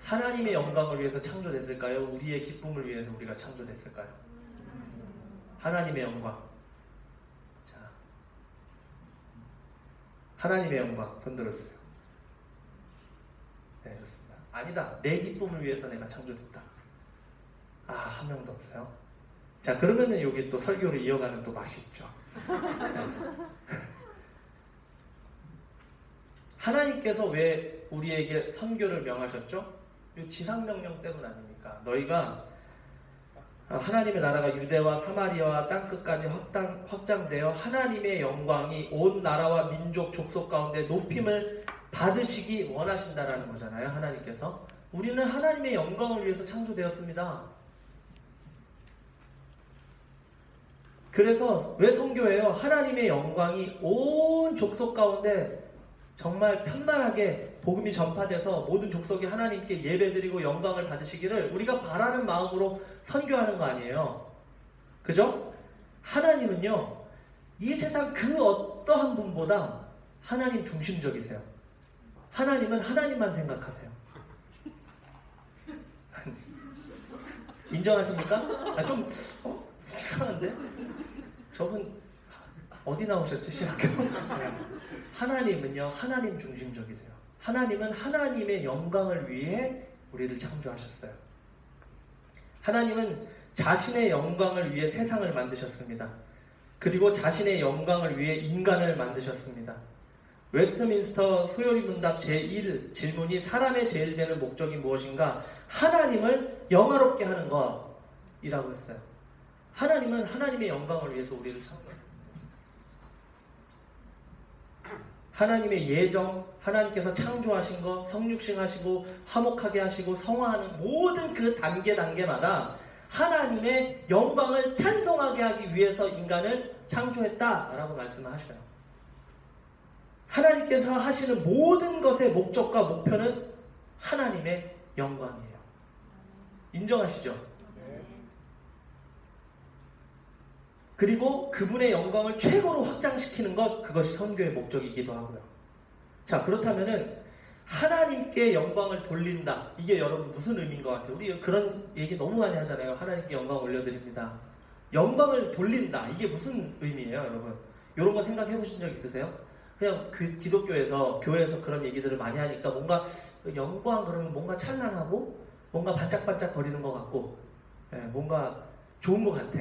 Speaker 1: 하나님의 영광을 위해서 창조됐을까요? 우리의 기쁨을 위해서 우리가 창조됐을까요? 하나님의 영광. 자, 하나님의 영광 손 들어주세요. 네, 좋습니다. 아니다, 내 기쁨을 위해서 내가 창조됐다. 한 명도 없어요. 자, 그러면은 여기 또 설교를 이어가는 또 맛이 있죠. 하나님께서 왜 우리에게 선교를 명하셨죠? 이 지상명령 때문 아닙니까? 너희가 하나님의 나라가 유대와 사마리아와 땅끝까지 확장되어 하나님의 영광이 온 나라와 민족 족속 가운데 높임을 받으시기 원하신다라는 거잖아요. 하나님께서. 우리는 하나님의 영광을 위해서 창조되었습니다. 그래서 왜 선교해요? 하나님의 영광이 온 족속 가운데 정말 편만하게 복음이 전파돼서 모든 족속이 하나님께 예배드리고 영광을 받으시기를 우리가 바라는 마음으로 선교하는 거 아니에요. 그죠? 하나님은요, 이 세상 그 어떠한 분보다 하나님 중심적이세요. 하나님은 하나님만 생각하세요. 인정하십니까? 좀 이상한데? 저분 어디 나오셨지? 신학교? 하나님은요, 하나님 중심적이세요. 하나님은 하나님의 영광을 위해 우리를 창조하셨어요. 하나님은 자신의 영광을 위해 세상을 만드셨습니다. 그리고 자신의 영광을 위해 인간을 만드셨습니다. 웨스트민스터 소요리 문답 제1 질문이 사람의 제일 되는 목적이 무엇인가? 하나님을 영화롭게 하는 것이라고 했어요. 하나님은 하나님의 영광을 위해서 우리를 창조했어요. 하나님의 예정, 하나님께서 창조하신 것, 성육신하시고 화목하게 하시고 성화하는 모든 그 단계마다 하나님의 영광을 찬송하게 하기 위해서 인간을 창조했다라고 말씀을 하셔요. 하나님께서 하시는 모든 것의 목적과 목표는 하나님의 영광이에요. 인정하시죠? 그리고 그분의 영광을 최고로 확장시키는 것, 그것이 선교의 목적이기도 하고요. 자, 그렇다면은 하나님께 영광을 돌린다. 이게 여러분 무슨 의미인 것 같아요? 우리 그런 얘기 너무 많이 하잖아요. 하나님께 영광 올려드립니다. 영광을 돌린다. 이게 무슨 의미예요, 여러분? 이런 거 생각해 보신 적 있으세요? 그냥 기독교에서, 교회에서 그런 얘기들을 많이 하니까 뭔가 영광 그러면 뭔가 찬란하고 뭔가 반짝반짝 거리는 것 같고 뭔가 좋은 것 같아.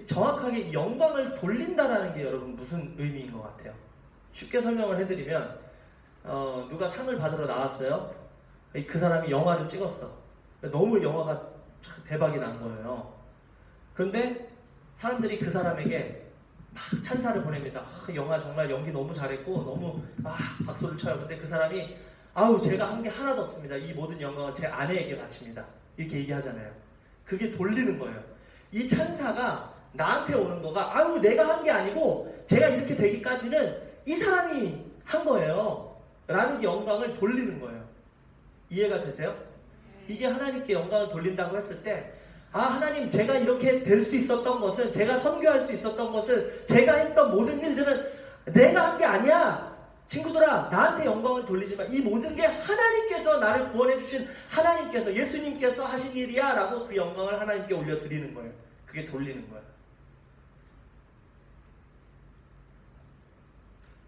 Speaker 1: 정확하게 영광을 돌린다라는 게 여러분 무슨 의미인 것 같아요? 쉽게 설명을 해드리면 누가 상을 받으러 나왔어요. 그 사람이 영화를 찍었어. 너무 영화가 대박이 난 거예요. 그런데 사람들이 그 사람에게 막 찬사를 보냅니다. 영화 정말 연기 너무 잘했고 너무 박수를 쳐요. 근데 그 사람이 제가 한 게 하나도 없습니다. 이 모든 영광을 제 아내에게 바칩니다. 이렇게 얘기하잖아요. 그게 돌리는 거예요. 이 찬사가 나한테 오는 거가 내가 한 게 아니고 제가 이렇게 되기까지는 이 사람이 한 거예요 라는 영광을 돌리는 거예요. 이해가 되세요? 이게 하나님께 영광을 돌린다고 했을 때 하나님, 제가 이렇게 될 수 있었던 것은, 제가 선교할 수 있었던 것은, 제가 했던 모든 일들은 내가 한 게 아니야 친구들아, 나한테 영광을 돌리지 마. 이 모든 게 하나님께서 나를 구원해 주신 하나님께서, 예수님께서 하신 일이야 라고 그 영광을 하나님께 올려드리는 거예요. 그게 돌리는 거예요.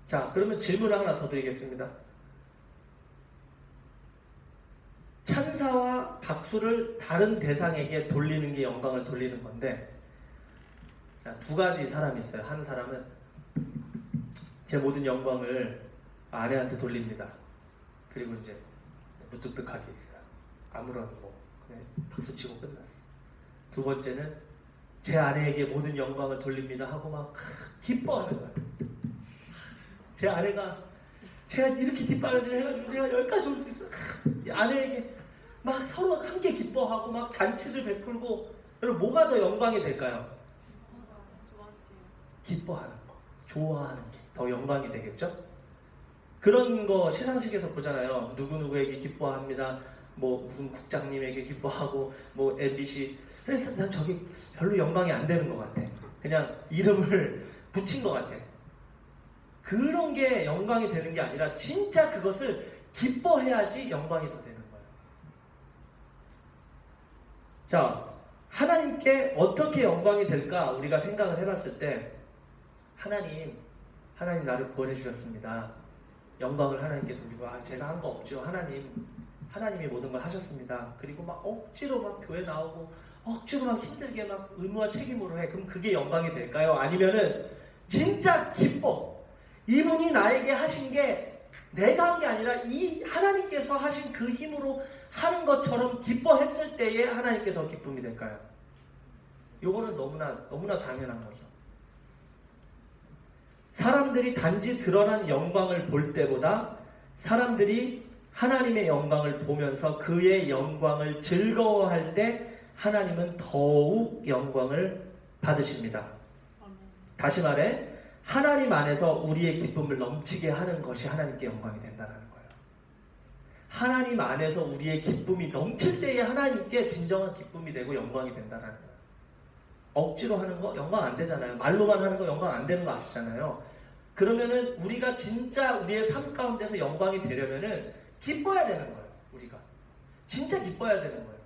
Speaker 1: 자, 그러면 질문을 하나 더 드리겠습니다. 찬사와 박수를 다른 대상에게 돌리는 게 영광을 돌리는 건데, 자, 두 가지 사람이 있어요. 한 사람은 제 모든 영광을 아내한테 돌립니다. 그리고 이제 무뚝뚝하게 있어요. 아무런 그냥 박수치고 끝났어. 두 번째는 제 아내에게 모든 영광을 돌립니다 하고 막 기뻐하는 거예요. 제 아내가 제가 이렇게 뒷바라지를 해가지고 제가 여기까지 올 수 있어. 아내에게 막 서로 함께 기뻐하고 막 잔치를 베풀고. 여러분, 뭐가 더 영광이 될까요? 기뻐하는 거, 좋아하는 게 더 영광이 되겠죠? 그런 거 시상식에서 보잖아요. 누구누구에게 기뻐합니다. 뭐 무슨 국장님에게 기뻐하고 뭐 MBC. 그래서 난 저게 별로 영광이 안 되는 것 같아. 그냥 이름을 붙인 것 같아. 그런 게 영광이 되는 게 아니라 진짜 그것을 기뻐해야지 영광이 더 되는 거예요. 자, 하나님께 어떻게 영광이 될까 우리가 생각을 해봤을 때, 하나님 나를 구원해 주셨습니다. 영광을 하나님께 돌리고, 제가 한 거 없죠. 하나님이 모든 걸 하셨습니다. 그리고 막 억지로 막 교회 나오고 억지로 막 힘들게 막 의무와 책임으로 해. 그럼 그게 영광이 될까요? 아니면은 진짜 기뻐. 이분이 나에게 하신 게 내가 한 게 아니라 이 하나님께서 하신 그 힘으로 하는 것처럼 기뻐했을 때에 하나님께 더 기쁨이 될까요? 요거는 너무나 당연한 거죠. 사람들이 단지 드러난 영광을 볼 때보다 사람들이 하나님의 영광을 보면서 그의 영광을 즐거워할 때 하나님은 더욱 영광을 받으십니다. 다시 말해, 하나님 안에서 우리의 기쁨을 넘치게 하는 것이 하나님께 영광이 된다는 거예요. 하나님 안에서 우리의 기쁨이 넘칠 때에 하나님께 진정한 기쁨이 되고 영광이 된다는 거예요. 억지로 하는 거 영광 안 되잖아요. 말로만 하는 거 영광 안 되는 거 아시잖아요. 그러면은 우리가 진짜 우리의 삶 가운데서 영광이 되려면은 기뻐야 되는 거예요. 우리가 진짜 기뻐야 되는 거예요.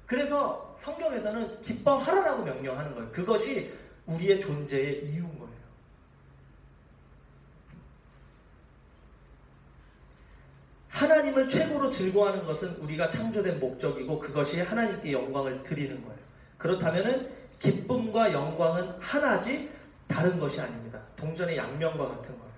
Speaker 1: 그래서 성경에서는 기뻐하라라고 명령하는 거예요. 그것이 우리의 존재의 이유인 거예요. 하나님을 최고로 즐거워하는 것은 우리가 창조된 목적이고 그것이 하나님께 영광을 드리는 거예요. 그렇다면은 기쁨과 영광은 하나지 다른 것이 아닙니다. 동전의 양면과 같은 거예요.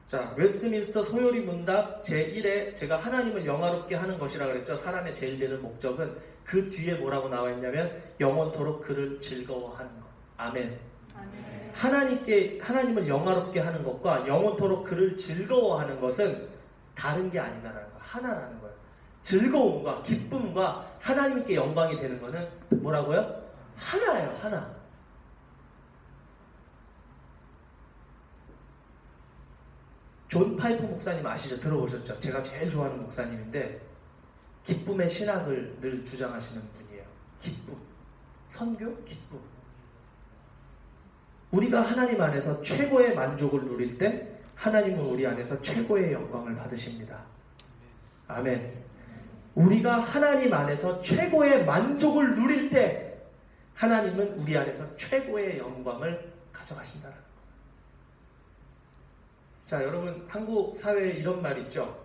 Speaker 1: 자, 웨스트민스터 소요리 문답 제1에 제가 하나님을 영화롭게 하는 것이라 그랬죠. 사람의 제일 되는 목적은 그 뒤에 뭐라고 나와 있냐면 영원토록 그를 즐거워하는 것. 아멘. 아멘. 하나님을 영화롭게 하는 것과 영원토록 그를 즐거워하는 것은 다른 게 아니다라는 거. 하나라는 거예요. 즐거움과 기쁨과 하나님께 영광이 되는 거는 뭐라고요? 하나예요. 하나. 존 파이퍼 목사님 아시죠? 들어보셨죠? 제가 제일 좋아하는 목사님인데 기쁨의 신학을 늘 주장하시는 분이에요. 기쁨. 선교? 기쁨. 우리가 하나님 안에서 최고의 만족을 누릴 때 하나님은 우리 안에서 최고의 영광을 받으십니다. 아멘. 우리가 하나님 안에서 최고의 만족을 누릴 때 하나님은 우리 안에서 최고의 영광을 가져가신다는 거예요. 자, 여러분 한국 사회에 이런 말 있죠.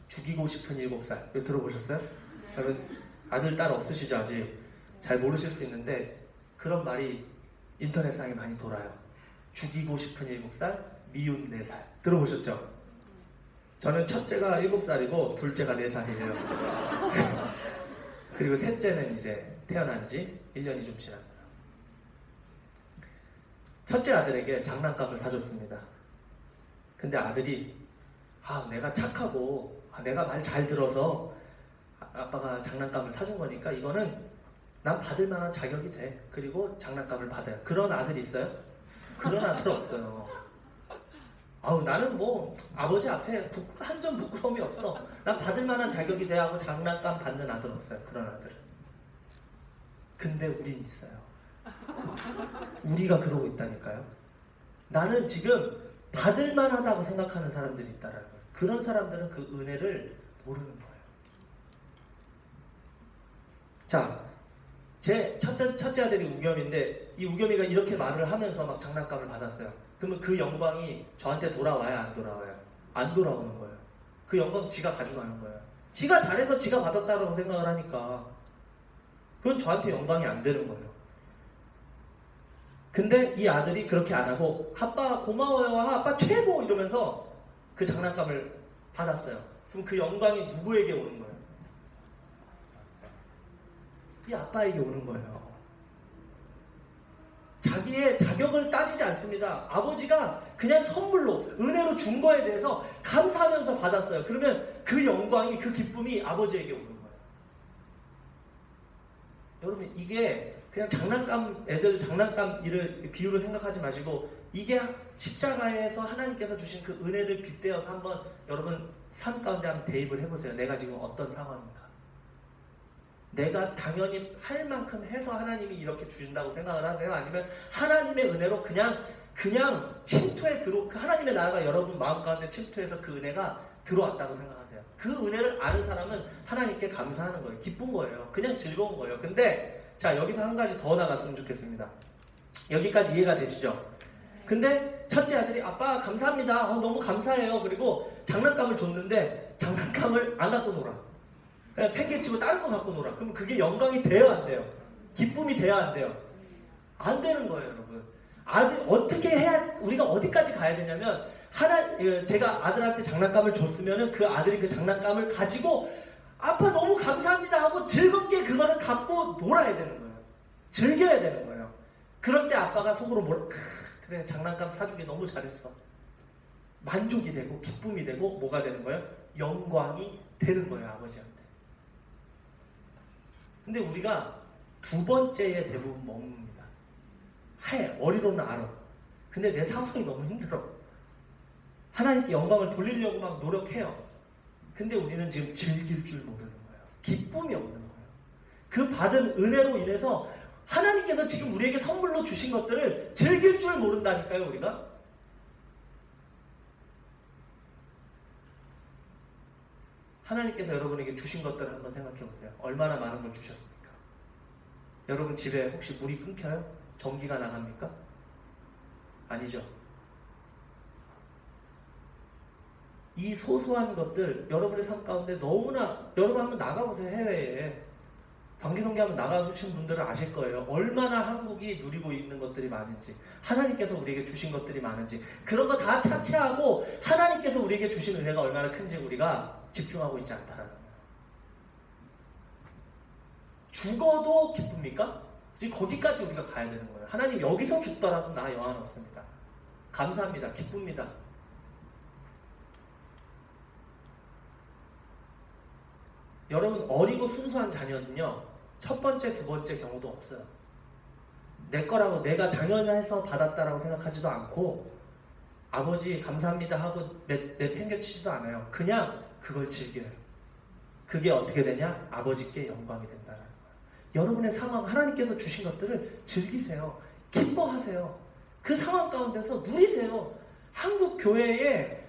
Speaker 1: 죽이고 싶은 7살. 이거 들어보셨어요? 여러분 아들, 딸 없으시죠? 아직 잘 모르실 수 있는데 그런 말이 인터넷상에 많이 돌아요. 죽이고 싶은 7살, 미운 4살. 들어보셨죠? 저는 첫째가 7살이고 둘째가 4살이에요. 그리고 셋째는 이제 태어난 지 1년이 좀 지났어요. 첫째 아들에게 장난감을 사줬습니다. 근데 아들이 내가 착하고 내가 말 잘 들어서 아빠가 장난감을 사준 거니까 이거는 난 받을 만한 자격이 돼. 그리고 장난감을 받아요. 그런 아들 있어요? 그런 아들 없어요. 나는 뭐 아버지 앞에 한 점 부끄러움이 없어. 난 받을 만한 자격이 돼야 하고 장난감 받는 아들 없어요. 그런 아들. 근데 우린 있어요. 우리가 그러고 있다니까요. 나는 지금 받을 만하다고 생각하는 사람들이 있다라는 거예요. 그런 사람들은 그 은혜를 모르는 거예요. 자, 제 첫째 아들이 우겸인데 이 우겸이가 이렇게 말을 하면서 막 장난감을 받았어요. 그러면 그 영광이 저한테 돌아와요, 안 돌아와요? 안 돌아오는 거예요. 그 영광 지가 가져가는 거예요. 지가 잘해서 지가 받았다라고 생각을 하니까 그건 저한테 영광이 안 되는 거예요. 근데 이 아들이 그렇게 안 하고 아빠 고마워요, 아빠 최고 이러면서 그 장난감을 받았어요. 그럼 그 영광이 누구에게 오는 거예요? 이 아빠에게 오는 거예요. 자기의 자격을 따지지 않습니다. 아버지가 그냥 선물로 은혜로 준 거에 대해서 감사하면서 받았어요. 그러면 그 영광이 그 기쁨이 아버지에게 오는 거예요. 여러분 이게 그냥 장난감 애들 장난감 비유를 생각하지 마시고 이게 십자가에서 하나님께서 주신 그 은혜를 빗대어서 한번 여러분 삶 가운데 한번 대입을 해보세요. 내가 지금 어떤 상황인가? 내가 당연히 할 만큼 해서 하나님이 이렇게 주신다고 생각을 하세요? 아니면 하나님의 은혜로 그냥 침투에 하나님의 나라가 여러분 마음 가운데 침투해서 그 은혜가 들어왔다고 생각하세요? 그 은혜를 아는 사람은 하나님께 감사하는 거예요. 기쁜 거예요. 그냥 즐거운 거예요. 근데 자 여기서 한 가지 더 나갔으면 좋겠습니다. 여기까지 이해가 되시죠? 근데 첫째 아들이 아빠 감사합니다. 너무 감사해요. 그리고 장난감을 줬는데 장난감을 안 갖고 놀아. 그냥 팽개치고 다른 거 갖고 놀아. 그럼 그게 영광이 돼요, 안 돼요? 기쁨이 돼야 안 돼요? 안 되는 거예요, 여러분. 아들 어떻게 해야 우리가 어디까지 가야 되냐면 제가 아들한테 장난감을 줬으면은 그 아들이 그 장난감을 가지고 아빠 너무 감사합니다 하고 즐겁게 그거를 갖고 놀아야 되는 거예요. 즐겨야 되는 거예요. 그럴 때 아빠가 속으로 그래 장난감 사주기 너무 잘했어. 만족이 되고 기쁨이 되고 뭐가 되는 거예요? 영광이 되는 거예요, 아버지한테. 근데 우리가 두 번째에 대부분 머뭅니다. 어리로는 알아. 근데 내 상황이 너무 힘들어. 하나님께 영광을 돌리려고 막 노력해요. 근데 우리는 지금 즐길 줄 모르는 거예요. 기쁨이 없는 거예요. 그 받은 은혜로 인해서 하나님께서 지금 우리에게 선물로 주신 것들을 즐길 줄 모른다니까요, 우리가. 하나님께서 여러분에게 주신 것들을 한번 생각해 보세요. 얼마나 많은 걸 주셨습니까? 여러분 집에 혹시 물이 끊겨요? 전기가 나갑니까? 아니죠. 이 소소한 것들 여러분의 삶 가운데 너무나 여러분 한번 나가보세요. 해외에 단기성기 한번 나가보신 분들은 아실 거예요. 얼마나 한국이 누리고 있는 것들이 많은지 하나님께서 우리에게 주신 것들이 많은지 그런 거 다 차치하고 하나님께서 우리에게 주신 은혜가 얼마나 큰지 우리가 집중하고 있지 않다라는 거예요. 죽어도 기쁩니까? 지금 거기까지 우리가 가야 되는 거예요. 하나님 여기서 죽더라도 나 여한 없습니다. 감사합니다. 기쁩니다. 여러분 어리고 순수한 자녀는요 첫 번째, 두 번째 경우도 없어요. 내 거라고 내가 당연해서 받았다라고 생각하지도 않고 아버지 감사합니다 하고 내 팽개치지도 않아요. 그냥 그걸 즐겨요. 그게 어떻게 되냐? 아버지께 영광이 된다는 거예요. 여러분의 상황 하나님께서 주신 것들을 즐기세요. 기뻐하세요. 그 상황 가운데서 누리세요. 한국 교회에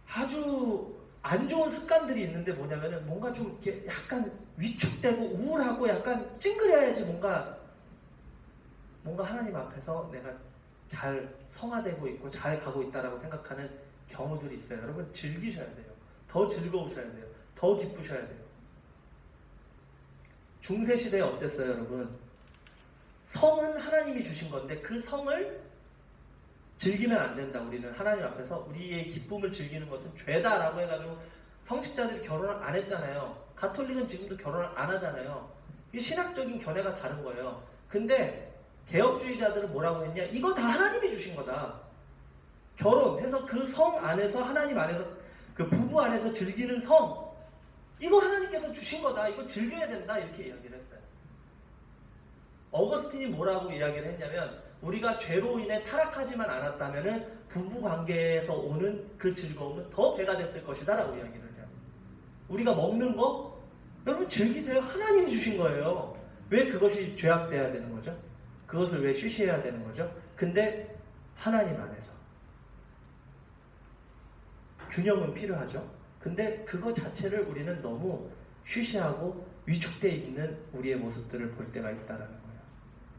Speaker 1: 아주 안 좋은 습관들이 있는데 뭐냐면은 뭔가 좀 이렇게 약간 위축되고 우울하고 약간 찡그려야지 뭔가 하나님 앞에서 내가 잘 성화되고 있고 잘 가고 있다라고 생각하는 경우들이 있어요. 여러분 즐기셔야 돼요. 더 즐거우셔야 돼요. 더 기쁘셔야 돼요. 중세 시대에 어땠어요, 여러분? 성은 하나님이 주신 건데 그 성을 즐기면 안 된다. 우리는 하나님 앞에서 우리의 기쁨을 즐기는 것은 죄다라고 해가지고 성직자들이 결혼을 안 했잖아요. 가톨릭은 지금도 결혼을 안 하잖아요. 이게 신학적인 견해가 다른 거예요. 근데 개혁주의자들은 뭐라고 했냐? 이거 다 하나님이 주신 거다. 결혼해서 그 성 안에서 하나님 안에서 그 부부 안에서 즐기는 성 이거 하나님께서 주신 거다. 이거 즐겨야 된다. 이렇게 이야기를 했어요. 어거스틴이 뭐라고 이야기를 했냐면 우리가 죄로 인해 타락하지만 않았다면 부부관계에서 오는 그 즐거움은 더 배가 됐을 것이다 라고 이야기를 해요. 우리가 먹는 거 여러분 즐기세요. 하나님이 주신 거예요. 왜 그것이 죄악돼야 되는 거죠? 그것을 왜 쉬쉬해야 되는 거죠? 근데 하나님 안에서 균형은 필요하죠. 근데 그거 자체를 우리는 너무 쉬쉬하고 위축되어 있는 우리의 모습들을 볼 때가 있다는 거예요.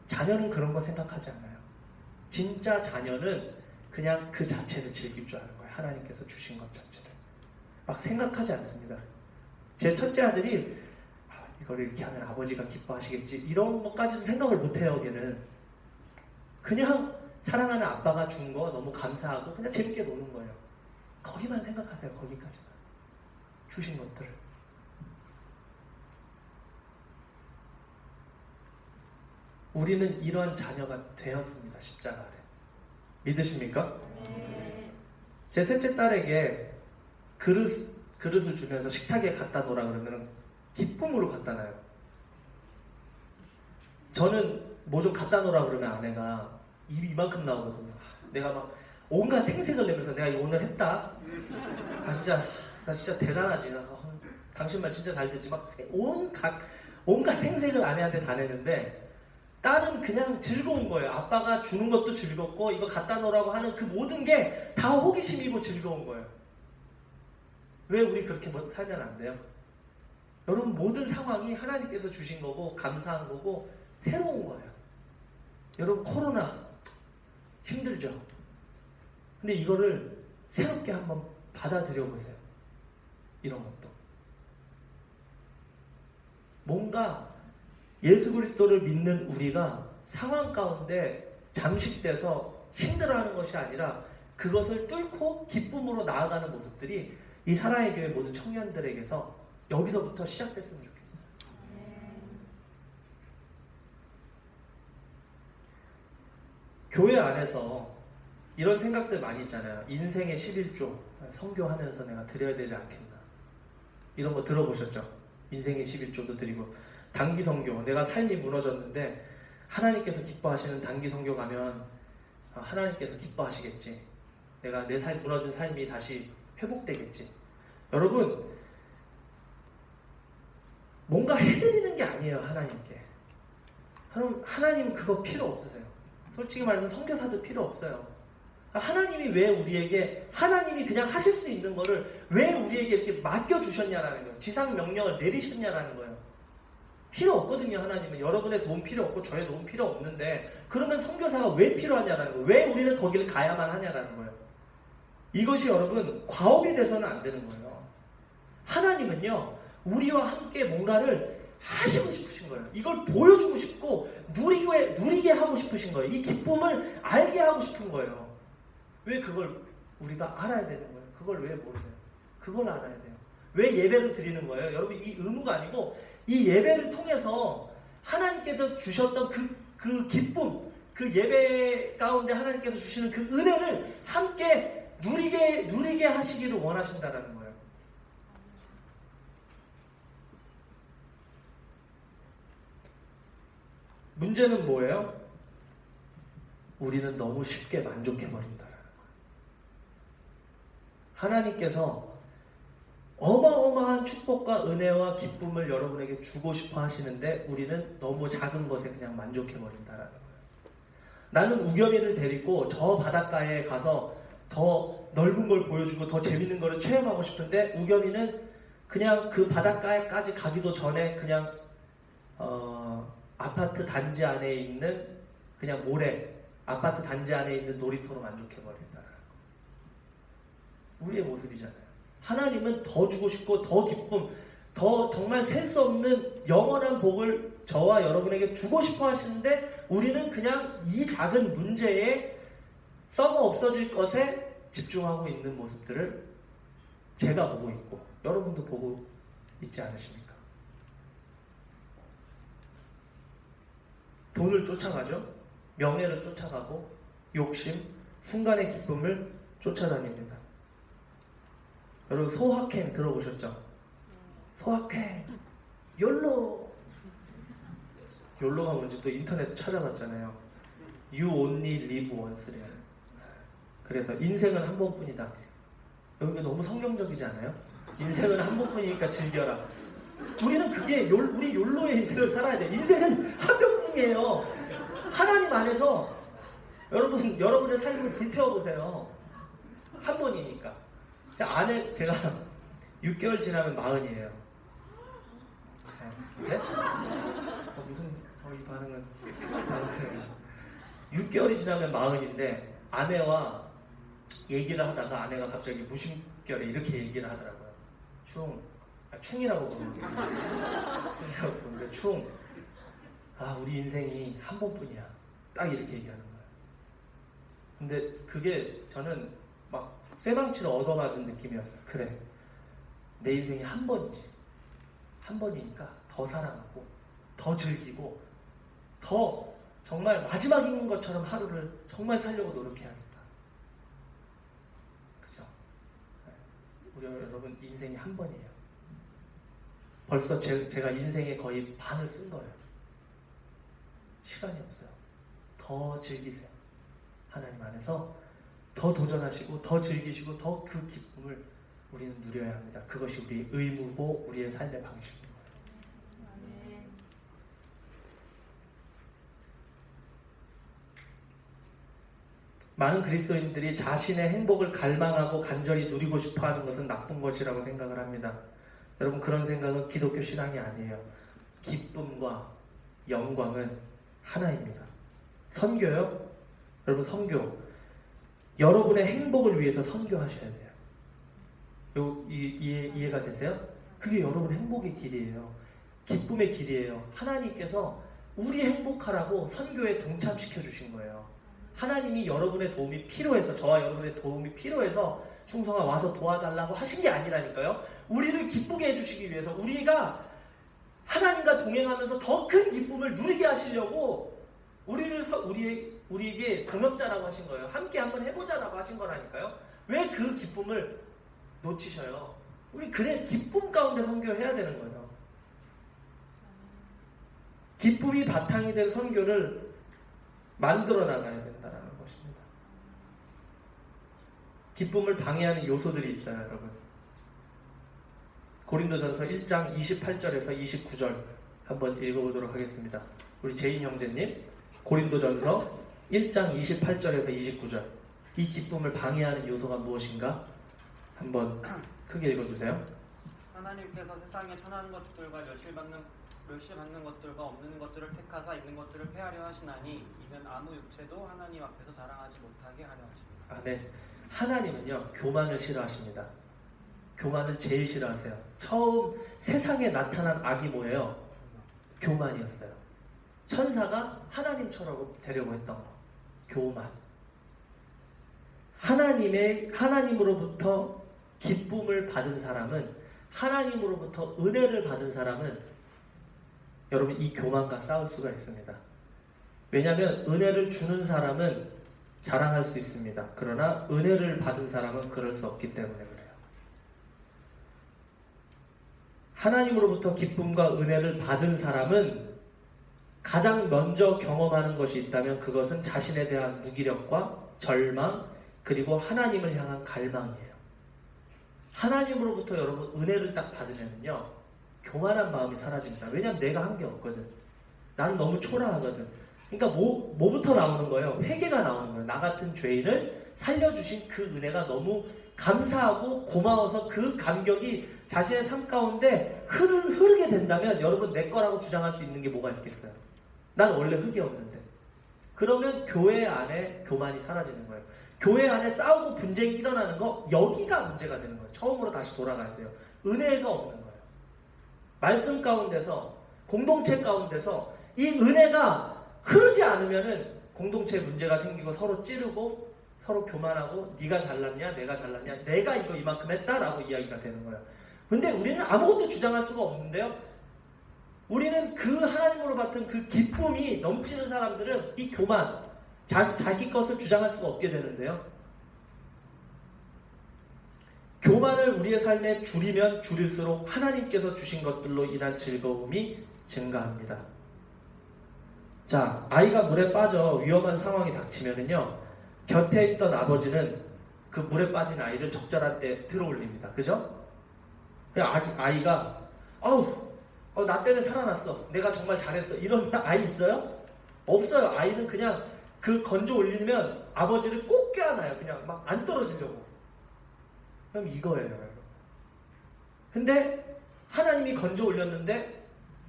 Speaker 1: 자녀는 그런 거 생각하지 않아요. 진짜 자녀는 그냥 그 자체를 즐길 줄 아는 거예요. 하나님께서 주신 것 자체를 막 생각하지 않습니다. 제 첫째 아들이 이거를 이렇게 하면 아버지가 기뻐하시겠지 이런 것까지도 생각을 못해요. 걔는 그냥 사랑하는 아빠가 준 거 너무 감사하고 그냥 재밌게 노는 거예요. 거기만 생각하세요. 거기까지만 주신 것들을. 우리는 이러한 자녀가 되었습니다. 십자가 아래. 믿으십니까?
Speaker 3: 네.
Speaker 1: 제 셋째 딸에게 그릇을 주면서 식탁에 갖다 놓으라 그러면 기쁨으로 갖다 놔요. 저는 뭐 좀 갖다 놓으라 그러면 아내가 입이 이만큼 나오거든요. 내가 막 온갖 생색을 내면서 내가 이거 오늘 했다. 나 진짜 대단하지. 당신 말 진짜 잘 듣지. 막 온갖 생색을 아내한테 다 내는데 딸은 그냥 즐거운 거예요. 아빠가 주는 것도 즐겁고 이거 갖다 놓으라고 하는 그 모든 게 다 호기심이고 즐거운 거예요. 왜 우리 그렇게 살면 안 돼요? 여러분 모든 상황이 하나님께서 주신 거고 감사한 거고 새로운 거예요. 여러분 코로나 힘들죠? 근데 이거를 새롭게 한번 받아들여 보세요. 이런 것도 뭔가 예수 그리스도를 믿는 우리가 상황 가운데 잠식돼서 힘들어하는 것이 아니라 그것을 뚫고 기쁨으로 나아가는 모습들이 이 사랑의 교회 모든 청년들에게서 여기서부터 시작됐으면 좋겠어요. 교회 안에서 이런 생각들 많이 있잖아요. 인생의 11조 선교하면서 내가 드려야 되지 않겠나. 이런 거 들어보셨죠? 인생의 11조도 드리고 단기 선교, 내가 삶이 무너졌는데 하나님께서 기뻐하시는 단기 선교 가면 하나님께서 기뻐하시겠지. 내가 내 무너진 삶이 다시 회복되겠지. 여러분 뭔가 해드리는 게 아니에요. 하나님께. 하나님 그거 필요 없으세요. 솔직히 말해서 선교사도 필요 없어요. 하나님이 왜 우리에게 하나님이 그냥 하실 수 있는 거를 왜 우리에게 이렇게 맡겨주셨냐라는 거예요. 지상 명령을 내리셨냐라는 거예요. 필요 없거든요. 하나님은 여러분의 도움 필요 없고 저의 도움 필요 없는데 그러면 선교사가 왜 필요하냐라는 거예요. 왜 우리는 거기를 가야만 하냐라는 거예요. 이것이 여러분 과업이 돼서는 안 되는 거예요. 하나님은요 우리와 함께 뭔가를 하시고 싶으신 거예요. 이걸 보여주고 싶고 누리게 하고 싶으신 거예요. 이 기쁨을 알게 하고 싶은 거예요. 왜 그걸 우리가 알아야 되는 거예요? 그걸 왜 모르세요? 그걸 알아야 돼요. 왜 예배를 드리는 거예요? 여러분 이 의무가 아니고 이 예배를 통해서 하나님께서 주셨던 그 기쁨, 그 예배 가운데 하나님께서 주시는 그 은혜를 함께 누리게 하시기를 원하신다는 거예요. 문제는 뭐예요? 우리는 너무 쉽게 만족해버린다는 거예요. 하나님께서 어마어마한 축복과 은혜와 기쁨을 여러분에게 주고 싶어 하시는데 우리는 너무 작은 것에 그냥 만족해버린다는 거예요. 나는 우겸이를 데리고 저 바닷가에 가서 더 넓은 걸 보여주고 더 재밌는 거를 체험하고 싶은데 우겸이는 그냥 그 바닷가에까지 가기도 전에 그냥 아파트 단지 안에 있는 그냥 모래, 아파트 단지 안에 있는 놀이터로 만족해버린다. 우리의 모습이잖아요. 하나님은 더 주고 싶고 더 기쁨, 더 정말 셀 수 없는 영원한 복을 저와 여러분에게 주고 싶어 하시는데 우리는 그냥 이 작은 문제에 썩어 없어질 것에 집중하고 있는 모습들을 제가 보고 있고 여러분도 보고 있지 않으십니까? 돈을 쫓아가죠. 명예를 쫓아가고 욕심, 순간의 기쁨을 쫓아다닙니다. 여러분 소확행 들어보셨죠? 소확행, 욜로가 뭔지 또 인터넷 찾아봤잖아요. You only live once래요. 그래서 인생은 한 번뿐이다. 여러분 너무 성경적이지 않아요? 인생은 한 번뿐이니까 즐겨라. 우리는 그게 우리 욜로의 인생을 살아야 돼. 인생은 한 번뿐이에요. 하나님 안에서 여러분의 삶을 불태워 보세요. 한 번이니까. 제가 6개월 지나면 40이에요. 네? 이 반응은 6개월이 지나면 40인데 아내와 얘기를 하다가 아내가 갑자기 무심결에 이렇게 얘기를 하더라고요. 충이라고 부르는데 충이라고 부르는데 우리 인생이 한 번뿐이야. 딱 이렇게 얘기하는 거예요. 근데 그게 저는 막 쇠망치를 얻어맞은 느낌이었어요. 그래, 내 인생이 한 번이지. 한 번이니까 더 사랑하고 더 즐기고 더 정말 마지막인 것처럼 하루를 정말 살려고 노력해야겠다. 그죠? 우리 여러분 인생이 한 번이에요. 벌써 제가 인생의 거의 반을 쓴 거예요. 시간이 없어요. 더 즐기세요. 하나님 안에서 더 도전하시고 더 즐기시고 더 그 기쁨을 우리는 누려야 합니다. 그것이 우리의 의무고 우리의 삶의 방식인 거예요. 많은 그리스도인들이 자신의 행복을 갈망하고 간절히 누리고 싶어하는 것은 나쁜 것이라고 생각을 합니다. 여러분, 그런 생각은 기독교 신앙이 아니에요. 기쁨과 영광은 하나입니다. 선교요? 여러분, 선교. 여러분의 행복을 위해서 선교하셔야 돼요. 이해가 되세요? 그게 여러분의 행복의 길이에요. 기쁨의 길이에요. 하나님께서 우리 행복하라고 선교에 동참시켜 주신 거예요. 하나님이 여러분의 도움이 필요해서, 저와 여러분의 도움이 필요해서 충성아 와서 도와달라고 하신 게 아니라니까요. 우리를 기쁘게 해주시기 위해서, 우리가 하나님과 동행하면서 더 큰 기쁨을 누리게 하시려고 우리에게 동역자라고 하신 거예요. 함께 한번 해보자라고 하신 거라니까요. 왜 그 기쁨을 놓치셔요? 우리 그래 기쁨 가운데 선교해야 되는 거예요. 기쁨이 바탕이 된 선교를 만들어 나가야 된다는 것입니다. 기쁨을 방해하는 요소들이 있어요, 여러분. 고린도전서 1장 28절에서 29절 한번 읽어보도록 하겠습니다. 우리 제인 형제님, 고린도전서 1장 28절에서 29절. 이 기쁨을 방해하는 요소가 무엇인가? 한번 크게 읽어주세요.
Speaker 2: 하나님께서 세상에 천한 것들과 멸시받는 것들과 없는 것들을 택하사 있는 것들을 폐하려 하시나니 이는 아무 육체도 하나님 앞에서 자랑하지 못하게 하려 하십니다.
Speaker 1: 아멘. 하나님은요, 교만을 싫어하십니다. 교만을 제일 싫어하세요. 처음 세상에 나타난 악이 뭐예요? 교만이었어요. 천사가 하나님처럼 되려고 했던 거. 교만. 하나님으로부터 기쁨을 받은 사람은, 하나님으로부터 은혜를 받은 사람은 여러분 이 교만과 싸울 수가 있습니다. 왜냐하면 은혜를 주는 사람은 자랑할 수 있습니다. 그러나 은혜를 받은 사람은 그럴 수 없기 때문에 그래요. 하나님으로부터 기쁨과 은혜를 받은 사람은 가장 먼저 경험하는 것이 있다면 그것은 자신에 대한 무기력과 절망, 그리고 하나님을 향한 갈망이에요. 하나님으로부터 여러분 은혜를 딱 받으면요, 교만한 마음이 사라집니다. 왜냐하면 내가 한 게 없거든. 나는 너무 초라하거든. 그러니까 뭐부터 나오는 거예요? 회개가 나오는 거예요. 나 같은 죄인을 살려주신 그 은혜가 너무 감사하고 고마워서 그 감격이 자신의 삶 가운데 흐르게 된다면 여러분 내 거라고 주장할 수 있는 게 뭐가 있겠어요? 난 원래 흙이 없는데. 그러면 교회 안에 교만이 사라지는 거예요. 교회 안에 싸우고 분쟁이 일어나는 거, 여기가 문제가 되는 거예요. 처음으로 다시 돌아가야 돼요. 은혜가 없는 거예요. 말씀 가운데서, 공동체 가운데서 이 은혜가 흐르지 않으면은 공동체에 문제가 생기고 서로 찌르고 서로 교만하고 네가 잘났냐 내가 잘났냐 내가 이거 이만큼 했다라고 이야기가 되는 거예요. 근데 우리는 아무것도 주장할 수가 없는데요. 우리는 그 하나님으로 받은 그 기쁨이 넘치는 사람들은 이 교만, 자기 것을 주장할 수가 없게 되는데요. 교만을 우리의 삶에 줄이면 줄일수록 하나님께서 주신 것들로 인한 즐거움이 증가합니다. 자, 아이가 물에 빠져 위험한 상황이 닥치면은요, 곁에 있던 아버지는 그 물에 빠진 아이를 적절한 때 들어올립니다. 그죠? 아이가 나 때문에 살아났어, 내가 정말 잘했어, 이런 아이 있어요? 없어요. 아이는 그냥 그 건져 올리면 아버지를 꼭 껴안아요. 그냥 막 안 떨어지려고. 그럼 이거예요, 여러분. 근데 하나님이 건져 올렸는데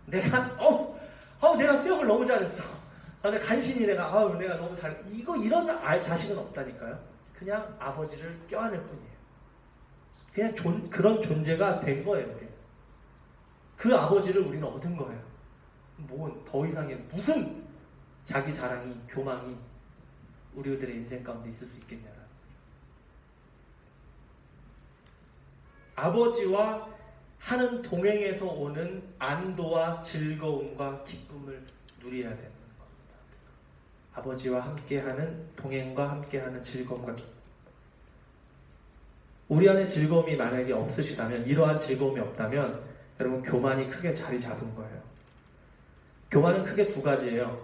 Speaker 1: 내가 내가 수영을 너무 잘했어. 내가 간신히 내가 너무 잘. 이런 자식은 없다니까요. 그냥 아버지를 껴안을 뿐이에요. 그냥 그런 존재가 된 거예요. 우리. 그 아버지를 우리는 얻은 거예요. 뭐 더 이상의 무슨 자기 자랑이 교망이 우리들의 인생 가운데 있을 수 있겠냐라는 거죠. 아버지와 하는 동행에서 오는 안도와 즐거움과 기쁨을 누려야 되는 겁니다. 아버지와 함께하는 동행과 함께하는 즐거움과 기쁨. 우리 안에 즐거움이 만약에 없으시다면, 이러한 즐거움이 없다면 여러분 교만이 크게 자리 잡은 거예요. 교만은 크게 두 가지예요.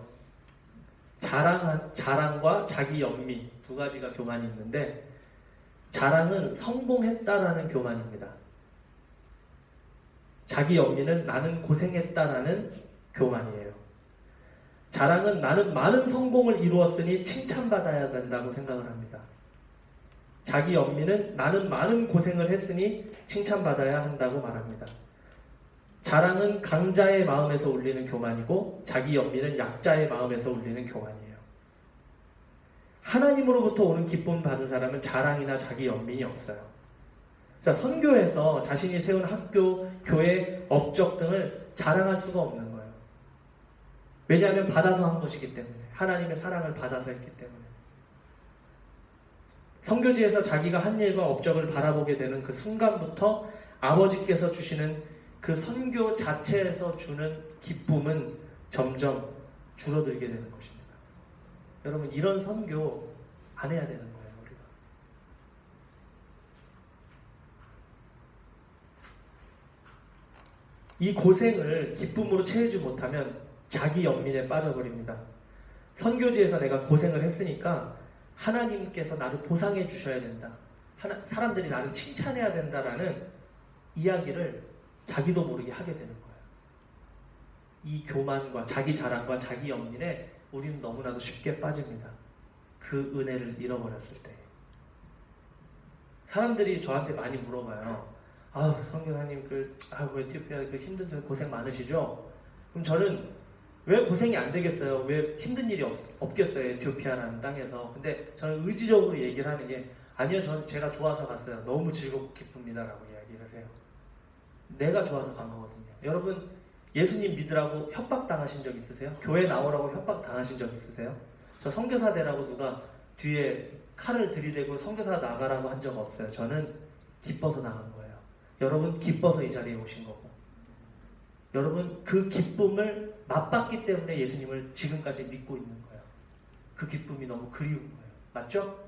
Speaker 1: 자랑과 자기 연미, 두 가지가 교만이 있는데, 자랑은 성공했다라는 교만입니다. 자기 연미는 나는 고생했다라는 교만이에요. 자랑은 나는 많은 성공을 이루었으니 칭찬받아야 된다고 생각을 합니다. 자기 연미는 나는 많은 고생을 했으니 칭찬받아야 한다고 말합니다. 자랑은 강자의 마음에서 울리는 교만이고, 자기 연미는 약자의 마음에서 울리는 교만이에요. 하나님으로부터 오는 기쁨 받은 사람은 자랑이나 자기 연민이 없어요. 자, 선교에서 자신이 세운 학교, 교회, 업적 등을 자랑할 수가 없는 거예요. 왜냐하면 받아서 한 것이기 때문에, 하나님의 사랑을 받아서 했기 때문에. 선교지에서 자기가 한 일과 업적을 바라보게 되는 그 순간부터 아버지께서 주시는 그 선교 자체에서 주는 기쁨은 점점 줄어들게 되는 것입니다. 여러분, 이런 선교 안 해야 되는 거예요, 우리가. 이 고생을 기쁨으로 채우지 못하면 자기 연민에 빠져버립니다. 선교지에서 내가 고생을 했으니까 하나님께서 나를 보상해 주셔야 된다. 사람들이 나를 칭찬해야 된다라는 이야기를 자기도 모르게 하게 되는 거예요. 이 교만과 자기 자랑과 자기 연민에 우리는 너무나도 쉽게 빠집니다. 그 은혜를 잃어버렸을 때. 사람들이 저한테 많이 물어봐요. 선교사님 에티오피아 힘든 고생 많으시죠? 그럼 저는 왜 고생이 안 되겠어요? 왜 힘든 일이 없겠어요? 에티오피아라는 땅에서. 근데 저는 의지적으로 얘기를 하는 게, 아니요, 제가 좋아서 갔어요. 너무 즐겁고 기쁩니다라고 이야기를 해요. 내가 좋아서 간 거거든요. 여러분, 예수님 믿으라고 협박당하신 적 있으세요? 교회 나오라고 협박당하신 적 있으세요? 저 선교사 되라고 누가 뒤에 칼을 들이대고 선교사 나가라고 한 적 없어요. 저는 기뻐서 나간 거예요. 여러분, 기뻐서 이 자리에 오신 거고, 여러분 그 기쁨을 맛봤기 때문에 예수님을 지금까지 믿고 있는 거예요. 그 기쁨이 너무 그리운 거예요. 맞죠?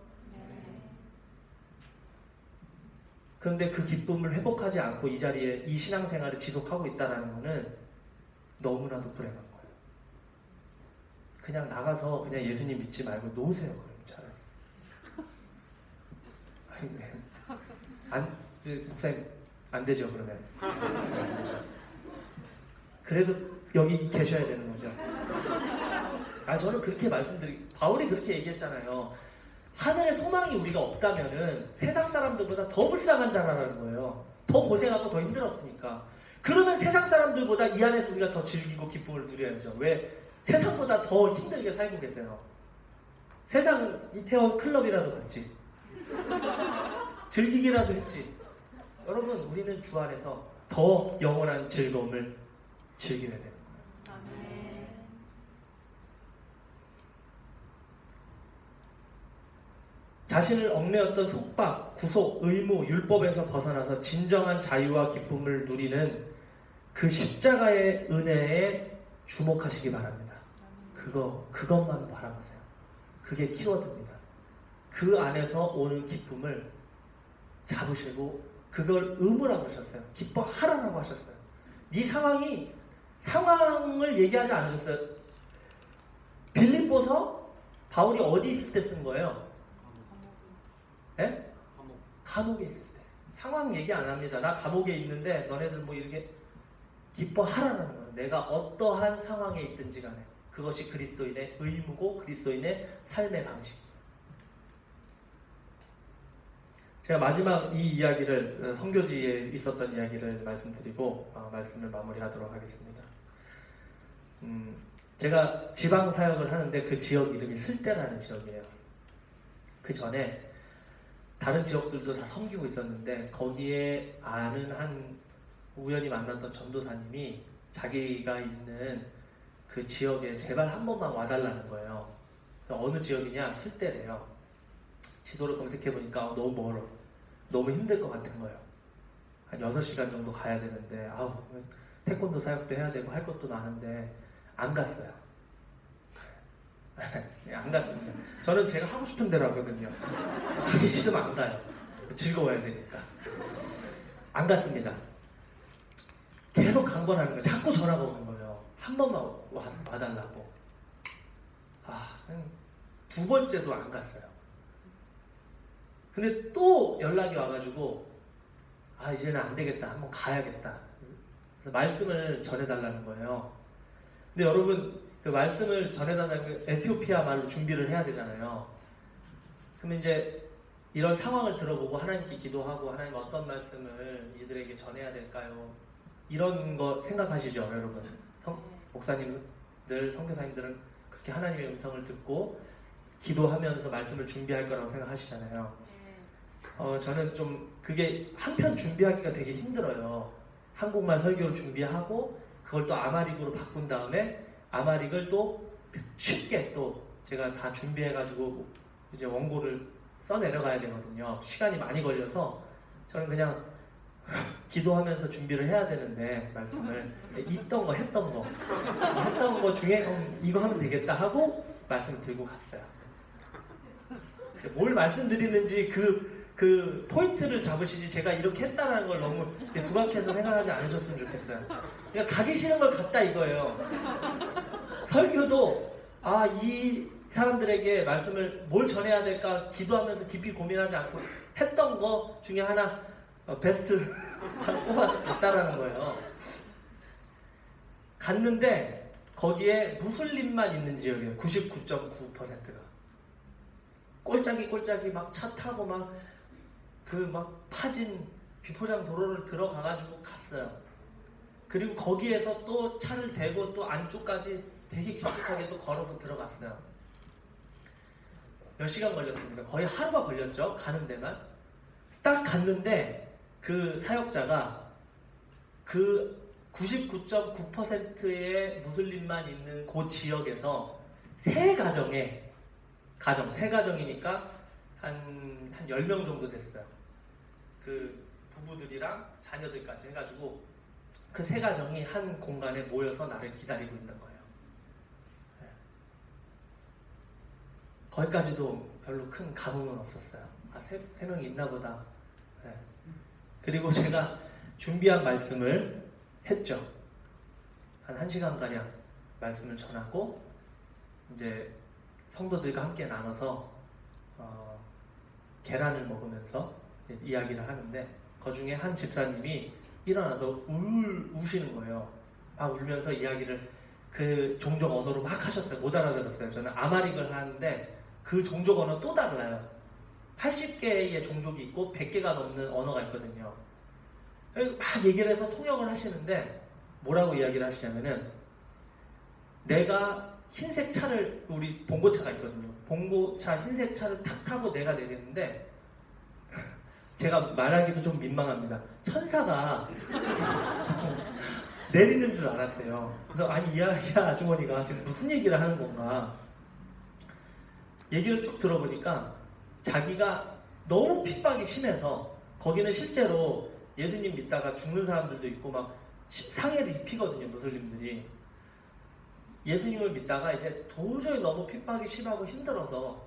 Speaker 1: 그런데 그 기쁨을 회복하지 않고 이 자리에 이 신앙생활을 지속하고 있다는 것은 너무나도 불행한 거예요. 그냥 나가서 그냥 예수님 믿지 말고 놓으세요. 그럼 차라리. 목사님 안 되죠, 그러면. 안 되죠. 그래도 여기 계셔야 되는 거죠. 저는 그렇게 바울이 그렇게 얘기했잖아요. 하늘의 소망이 우리가 없다면은 세상 사람들보다 더 불쌍한 자라는 거예요. 더 고생하고 더 힘들었으니까. 그러면 세상 사람들보다 이 안에서 우리가 더 즐기고 기쁨을 누려야죠. 왜? 세상보다 더 힘들게 살고 계세요. 세상은 이태원 클럽이라도 갔지. 즐기기라도 했지. 여러분, 우리는 주 안에서 더 영원한 즐거움을 즐기게 되는 거예요. 아멘. 자신을 얽매였던 속박, 구속, 의무, 율법에서 벗어나서 진정한 자유와 기쁨을 누리는 그 십자가의 은혜에 주목하시기 바랍니다. 그것만 바라보세요. 그게 키워드입니다. 그 안에서 오는 기쁨을 잡으시고 그걸 의무라고 하셨어요. 기뻐하라고 하셨어요. 네 상황을 얘기하지 않으셨어요. 빌립보서 바울이 어디 있을 때 쓴 거예요? 감옥에 있을 때. 상황 얘기 안 합니다. 나 감옥에 있는데 너네들 뭐 이렇게 기뻐하라는 거예요. 내가 어떠한 상황에 있든지 간에. 그것이 그리스도인의 의무고 그리스도인의 삶의 방식. 제가 마지막 이 이야기를 선교지에 있었던 이야기를 말씀드리고 말씀을 마무리하도록 하겠습니다. 제가 지방 사역을 하는데 그 지역 이름이 슬대라는 지역이에요. 그 전에 다른 지역들도 다 섬기고 있었는데 거기에 아는 한 우연히 만났던 전도사님이 자기가 있는 그 지역에 제발 한 번만 와달라는 거예요. 어느 지역이냐? 슬대래요. 지도를 검색해보니까 너무 멀어. 너무 힘들 것 같은 거예요. 한 6시간 정도 가야 되는데 태권도 사역도 해야 되고 할 것도 많은데 안 갔어요. 네, 안 갔습니다. 저는 제가 하고 싶은 대로 하거든요. 가기 싫으면 안 가요. 즐거워야 되니까. 안 갔습니다. 계속 강권하는 거예요. 자꾸 전화가 오는 거예요. 한 번만 와달라고. 두 번째도 안 갔어요. 근데 또 연락이 와가지고 이제는 안 되겠다. 한번 가야겠다. 그래서 말씀을 전해달라는 거예요. 근데 여러분 그 말씀을 전해달라는 게 에티오피아 말로 준비를 해야 되잖아요. 그럼 이제 이런 상황을 들어보고 하나님께 기도하고 하나님 어떤 말씀을 이들에게 전해야 될까요? 이런 거 생각하시죠, 여러분? 목사님들, 선교사님들은 그렇게 하나님의 음성을 듣고 기도하면서 말씀을 준비할 거라고 생각하시잖아요. 저는 좀 그게 한편 준비하기가 되게 힘들어요. 한국말 설교를 준비하고 그걸 또 아마릭으로 바꾼 다음에 아마릭을 또 쉽게 또 제가 다 준비해가지고 이제 원고를 써 내려가야 되거든요. 시간이 많이 걸려서 저는 그냥 기도하면서 준비를 해야 되는데 말씀을 있던 거 했던 거 중에 이거 하면 되겠다 하고 말씀을 들고 갔어요. 뭘 말씀드리는지 그 포인트를 잡으시지 제가 이렇게 했다라는 걸 너무 부각해서 생각하지 않으셨으면 좋겠어요. 그러니까 가기 싫은 걸 갔다 이거예요. 설교도 이 사람들에게 말씀을 뭘 전해야 될까 기도하면서 깊이 고민하지 않고 했던 거 중에 하나 베스트 뽑아서 갔다라는 거예요. 갔는데 거기에 무슬림만 있는 지역이에요. 99.9%가 꼴짝이 막 차 타고 막 파진 비포장 도로를 들어가가지고 갔어요. 그리고 거기에서 또 차를 대고 또 안쪽까지 되게 깊숙하게 또 걸어서 들어갔어요. 몇 시간 걸렸습니다. 거의 하루가 걸렸죠. 가는 데만. 딱 갔는데 그 사역자가 그 99.9%의 무슬림만 있는 그 지역에서 세 가정이니까 한 10명 정도 됐어요. 그 부부들이랑 자녀들까지 해가지고 그 세 가정이 한 공간에 모여서 나를 기다리고 있는 거예요. 네. 거기까지도 별로 큰 감흥은 없었어요. 세 명이 있나 보다. 네. 그리고 제가 준비한 말씀을 했죠. 한 1시간가량 말씀을 전하고 이제 성도들과 함께 나눠서 계란을 먹으면서 이야기를 하는데 그 중에 한 집사님이 일어나서 우시는 거예요. 막 울면서 이야기를 그 종족 언어로 막 하셨어요. 못 알아들었어요. 저는 아마릭을 하는데 그 종족 언어 또 달라요. 80개의 종족이 있고 100개가 넘는 언어가 있거든요. 막 얘기를 해서 통역을 하시는데 뭐라고 이야기를 하시냐면은 내가 흰색 차를 우리 봉고차가 있거든요. 봉고차 흰색 차를 탁 타고 내가 내리는데 제가 말하기도 좀 민망합니다. 천사가 내리는 줄 알았대요. 그래서 이 아주머니가 지금 무슨 얘기를 하는 건가 얘기를 쭉 들어보니까 자기가 너무 핍박이 심해서 거기는 실제로 예수님 믿다가 죽는 사람들도 있고 막 상해를 입히거든요. 무슬림들이. 예수님을 믿다가 이제 도저히 너무 핍박이 심하고 힘들어서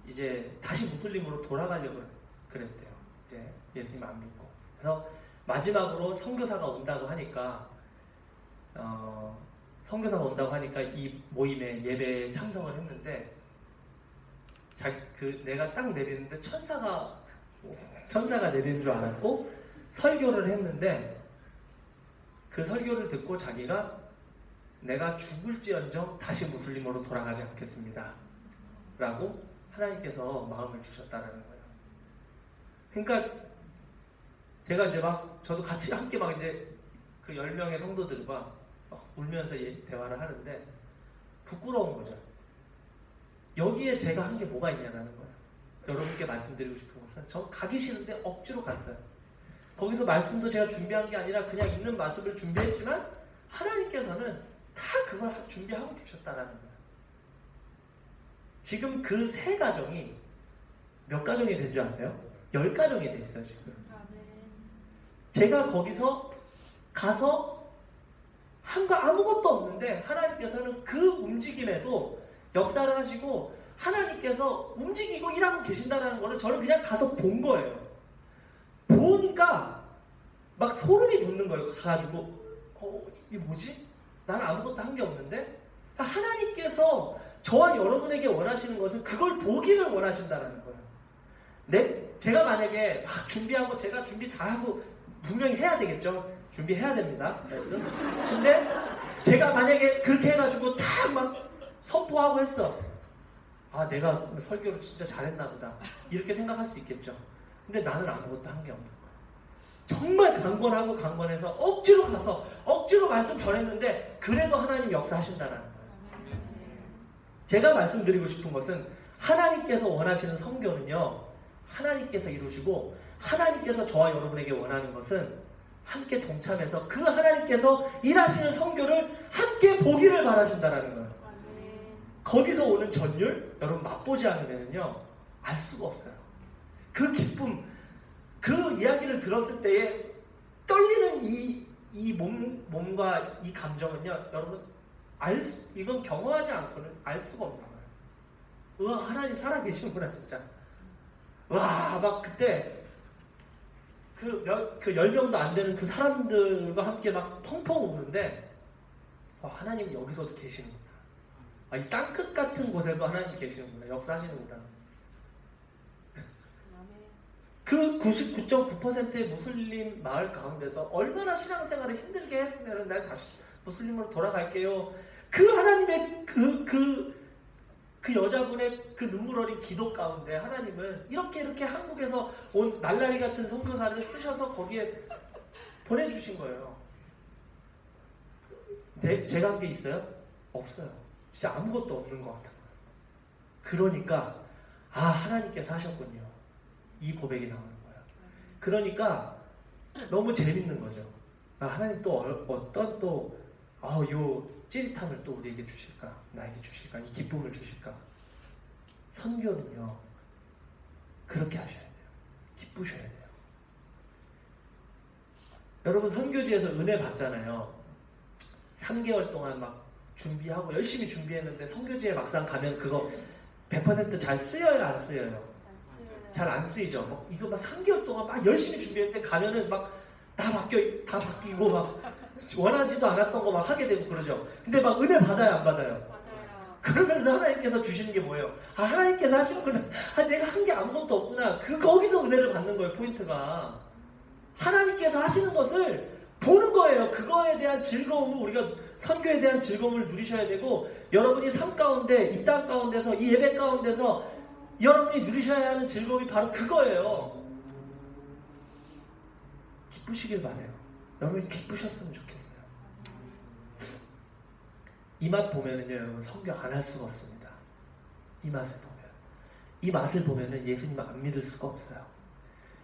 Speaker 1: 이제 다시 무슬림으로 돌아가려고 그랬대요. 이제 예수님 안 믿고. 그래서 마지막으로 선교사가 온다고 하니까 이 모임에 예배에 참석을 했는데 내가 딱 내리는데 천사가 내리는 줄 알았고 설교를 했는데 그 설교를 듣고 자기가 내가 죽을지언정 다시 무슬림으로 돌아가지 않겠습니다 라고 하나님께서 마음을 주셨다라는 거예요. 그러니까 제가 이제 막 저도 같이 함께 막 이제 그 10명의 성도들과 막 울면서 대화를 하는데 부끄러운 거죠. 여기에 제가 한 게 뭐가 있냐라는 거예요. 여러분께 말씀드리고 싶은 것은 저 가기 싫은데 억지로 갔어요. 거기서 말씀도 제가 준비한 게 아니라 그냥 있는 말씀을 준비했지만 하나님께서는 다 그걸 준비하고 계셨다라는 거예요. 지금 그 세 가정이 몇 가정이 된 줄 아세요? 10가정이 됐어요 지금. 제가 거기서 가서 한 거 아무것도 없는데 하나님께서는 그 움직임에도 역사를 하시고 하나님께서 움직이고 일하고 계신다는 거를 저는 그냥 가서 본 거예요. 보니까 막 소름이 돋는 거예요. 가가지고 이게 뭐지? 나는 아무것도 한 게 없는데 하나님께서 저와 여러분에게 원하시는 것은 그걸 보기를 원하신다는 거예요. 제가 만약에 막 준비하고 제가 준비 다 하고 분명히 해야 되겠죠. 준비해야 됩니다. 말씀. 근데 제가 만약에 그렇게 해가지고 다 막 선포하고 했어. 아 내가 설교를 진짜 잘했나 보다. 이렇게 생각할 수 있겠죠. 근데 나는 아무것도 한 게 없는 거야. 정말 강권해서 억지로 가서 억지로 말씀 전했는데 그래도 하나님 역사하신다는 거예요. 제가 말씀드리고 싶은 것은 하나님께서 원하시는 성교는요. 하나님께서 이루시고 하나님께서 저와 여러분에게 원하는 것은 함께 동참해서 그 하나님께서 일하시는 성교를 함께 보기를 바라신다는 거예요. 거기서 오는 전율 여러분 맛보지 않으면요 알 수가 없어요. 그 기쁨, 그 이야기를 들었을 때에 떨리는 이 몸과 이 감정은요 여러분 이건 경험하지 않고는 알 수가 없는 거예요. 우와 하나님 살아계시구나 진짜. 와 막 그때 그 10명도 안 되는 그 사람들과 함께 막 펑펑 우는데 하나님 여기서도 계시는구나. 이 땅끝 같은 곳에도 하나님 계시는구나. 역사하시는구나. 그 99.9%의 무슬림 마을 가운데서 얼마나 신앙생활을 힘들게 했으면 날 다시 무슬림으로 돌아갈게요. 그 하나님의 그 여자분의 그 눈물 어린 기도 가운데 하나님은 이렇게 한국에서 온 날라리 같은 선교사를 쓰셔서 거기에 보내주신 거예요. 제가 한 게 있어요? 없어요. 진짜 아무것도 없는 것 같은 거예요. 그러니까 하나님께서 하셨군요. 이 고백이 나오는 거예요. 그러니까 너무 재밌는 거죠. 하나님 또 어떤 요 찌릿함을 또 우리에게 주실까? 나에게 주실까? 이 기쁨을 주실까? 선교는요 그렇게 하셔야 돼요. 기쁘셔야 돼요. 여러분 선교지에서 은혜 받잖아요. 3개월 동안 막 준비하고 열심히 준비했는데 선교지에 막상 가면 그거 100% 잘 쓰여요? 안 쓰여요? 잘 안 쓰이죠. 이거 막 3개월 동안 막 열심히 준비했는데 가면은 막 다 바뀌고 막 원하지도 않았던 거 막 하게 되고 그러죠. 근데 막 은혜 받아요, 안 받아요?
Speaker 3: 받아요.
Speaker 1: 그러면서 하나님께서 주시는 게 뭐예요? 하나님께서 하시는구나. 내가 한 게 아무것도 없구나. 거기서 은혜를 받는 거예요, 포인트가. 하나님께서 하시는 것을 보는 거예요. 그거에 대한 즐거움을 우리가 선교에 대한 즐거움을 누리셔야 되고 여러분이 삶 가운데 이 땅 가운데서 이 예배 가운데서 여러분이 누리셔야 하는 즐거움이 바로 그거예요. 기쁘시길 바라요. 여러분이 기쁘셨으면 좋겠어요. 이 맛 보면은요 여러분 선교 안 할 수가 없습니다. 이 맛을 보면은 예수님 안 믿을 수가 없어요.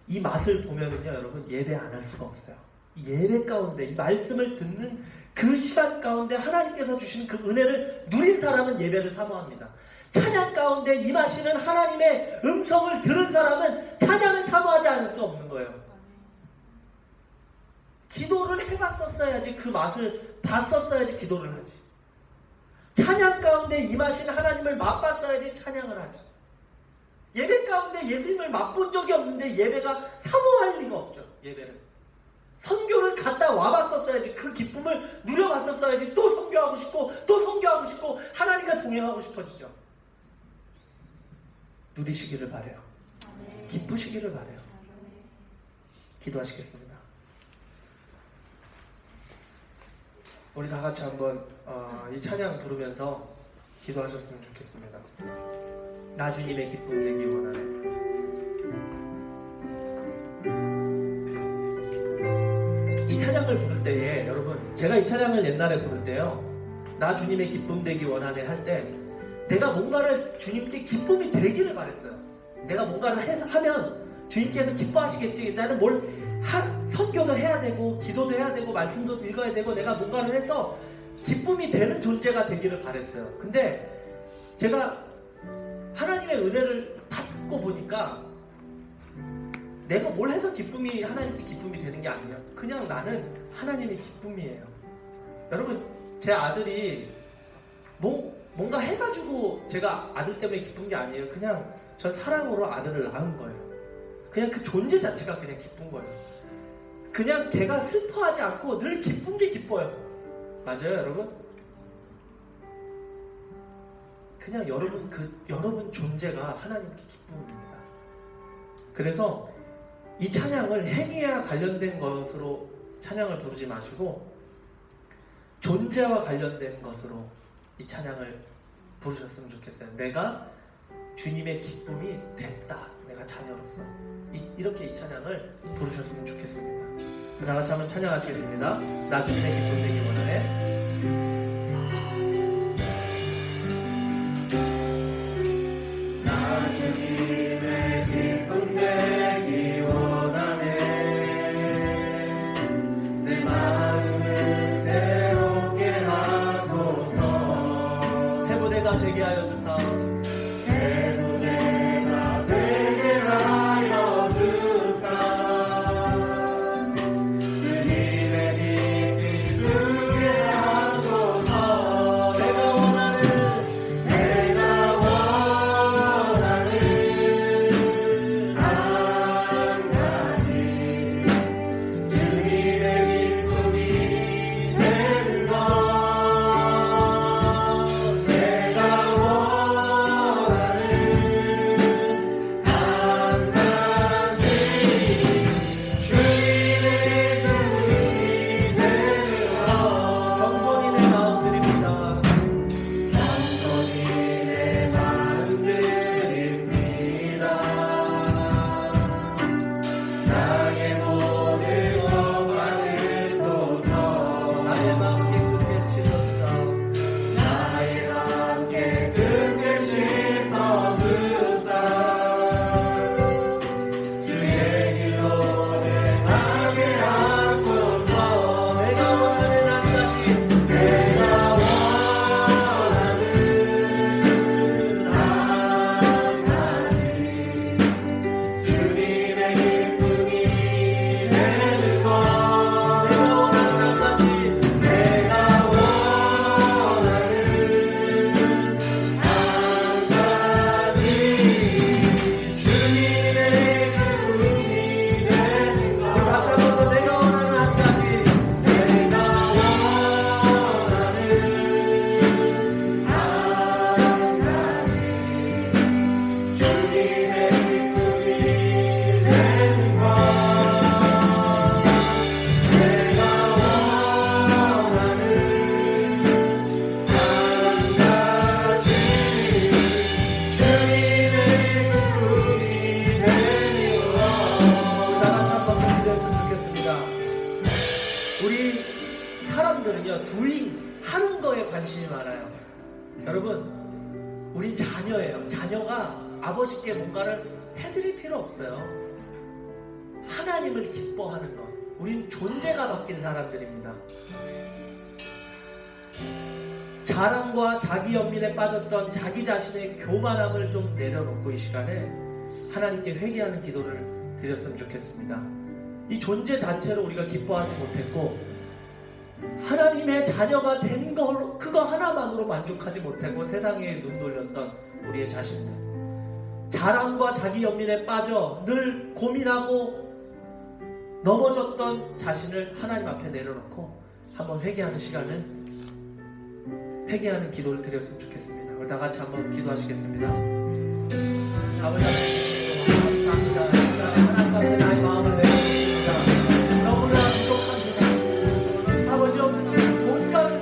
Speaker 1: 이 맛을 보면은요 여러분 예배 안 할 수가 없어요. 이 예배 가운데 이 말씀을 듣는 그 시간 가운데 하나님께서 주신 그 은혜를 누린 사람은 예배를 사모합니다. 찬양 가운데 임하시는 하나님의 음성을 들은 사람은 찬양을 사모하지 않을 수 없는 거예요. 기도를 해봤었어야지 그 맛을 봤었어야지 기도를 하지. 찬양 가운데 임하시는 하나님을 맛봤어야지 찬양을 하지. 예배 가운데 예수님을 맛본 적이 없는데 예배가 사모할 리가 없죠. 예배를. 선교를 갔다 와봤었어야지 그 기쁨을 누려봤었어야지 또 선교하고 싶고 또 선교하고 싶고 하나님과 동행하고 싶어지죠. 누리시기를 바라요. 기쁘시기를 바라요. 기도하시겠습니다. 우리 다 같이 한번 이 찬양 부르면서 기도하셨으면 좋겠습니다. 나 주님의 기쁨 되기 원하네. 이 찬양을 부를 때에 여러분, 제가 이 찬양을 옛날에 부를 때요, 나 주님의 기쁨 되기 원하네 할 때 내가 뭔가를 주님께 기쁨이 되기를 바랬어요. 내가 뭔가를 하면 주님께서 기뻐하시겠지. 나는 선교도 해야 되고 기도도 해야 되고 말씀도 읽어야 되고 내가 뭔가를 해서 기쁨이 되는 존재가 되기를 바랬어요. 근데 제가 하나님의 은혜를 받고 보니까 내가 뭘 해서 하나님께 기쁨이 되는 게 아니에요. 그냥 나는 하나님의 기쁨이에요. 여러분, 제 아들이 뭔가 해가지고 제가 아들 때문에 기쁜 게 아니에요. 그냥 전 사랑으로 아들을 낳은 거예요. 그냥 그 존재 자체가 그냥 기쁜 거예요. 그냥 걔가 슬퍼하지 않고 늘 기쁜 게 기뻐요. 맞아요, 여러분? 그냥 여러분 존재가 하나님께 기쁨입니다. 그래서 이 찬양을 행위와 관련된 것으로 찬양을 부르지 마시고 존재와 관련된 것으로 이 찬양을 부르셨으면 좋겠어요. 내가 주님의 기쁨이 됐다. 내가 자녀로서. 이렇게 이 찬양을 부르셨으면 좋겠습니다. 다 같이 한번 찬양하시겠습니다. 나 주님의 기쁨 되기 원하네. 나 주님의 기쁨 되기 원하네. 내 마음을 새롭게 하소서. 새 부대가 되게 하여 주사. 새 부대가 되게 하여 주사. 주님의 빛 비추게 하소서. 내가 원하는 한 가지 주님의 기쁨이 되는 것. 내가 원하는 한 가지 주님의 기쁨이 되는 것. 겸손히 내 마음 드립니다. 겸손히 내 마음 드립니다. 나의 모든 것 받으소서. 나의 마음 깨끗게 씻어주사. 나의 마음 깨끗게 씻어주사. 주의 길로 행하게 하소서. 내가 원하는 한 가지. 내가 원하는 한 가지 주님의 기쁨이 되는 것. 내가 원하는 한 가지. 내가 원하는 한 가지 주님의 기쁨이 되는 것. 다시 한 번 더 내가 원하는 한 가지. 내가 원하는 한 가지 주님의 기쁨이 되는 것. 내가 원하는 한 가지 주님의 기쁨이 되는 것. 다 같이 한번 기도했으면 좋겠습니다. 우리 사람들은요, 하는 거에 관심이 많아요. 여러분, 우린 자녀예요. 자녀가 아버지께 뭔가를 해드릴 필요 없어요. 하나님을 기뻐하는 것. 우린 존재가 바뀐 사람들입니다. 자랑과 자기 연민에 빠졌던 자기 자신의 교만함을 좀 내려놓고 이 시간에 하나님께 회개하는 기도를 드렸으면 좋겠습니다. 이 존재 자체로 우리가 기뻐하지 못했고 하나님의 자녀가 된 거 그거 하나만으로 만족하지 못하고 세상에 눈 돌렸던 우리의 자신들, 자랑과 자기 연민에 빠져 늘 고민하고 넘어졌던 자신을 하나님 앞에 내려놓고 한번 회개하는 시간을, 회개하는 기도를 드렸으면 좋겠습니다. 우리 다 같이 한번 기도하시겠습니다. 아버지 하나님, 감사합니다. 하나님 앞에 나의 마음을 내려놓습니다. 너무나 부족합니다. 아버지, 뭔가를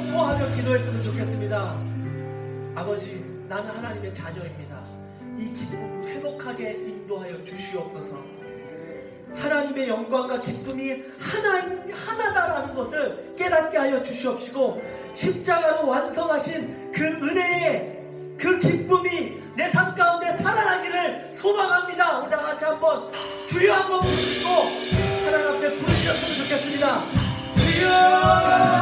Speaker 1: 선포하며 기도했으면 좋겠습니다. 아버지, 나는 하나님의 자녀입니다. 이 기쁨을 회복하게 인도하여 주시옵소서. 하나님의 영광과 기쁨이 하나다라는 것을 깨닫게 하여 주시옵시고, 십자가로 완성하신 그 은혜의 그 기쁨이 내 삶 가운데 살아나기를 소망합니다. 우리 다 같이 한번 주여 한번 부르시고 하나님 앞에 부르셨으면 좋겠습니다. 주여!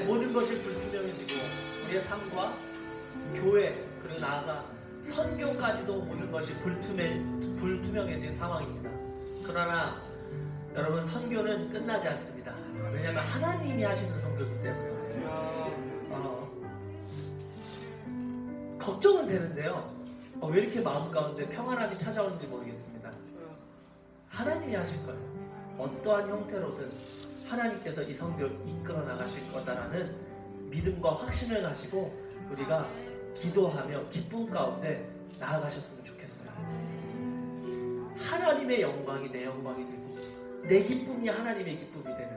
Speaker 1: 모든 것이 불투명해지고 우리의 삶과 교회 그리고 나아가 선교까지도 모든 것이 불투명해진 상황입니다. 그러나 여러분, 선교는 끝나지 않습니다. 왜냐하면 하나님이 하시는 선교이기 때문에 걱정은 되는데요, 왜 이렇게 마음 가운데 평안함이 찾아오는지 모르겠습니다. 하나님이 하실 거예요. 어떠한 형태로든 하나님께서 이 선교를 이끌어 나가실 거다라는 믿음과 확신을 가지고 우리가 기도하며 기쁨 가운데 나아가셨으면 좋겠어요. 하나님의 영광이 내 영광이 되고 내 기쁨이 하나님의 기쁨이 되는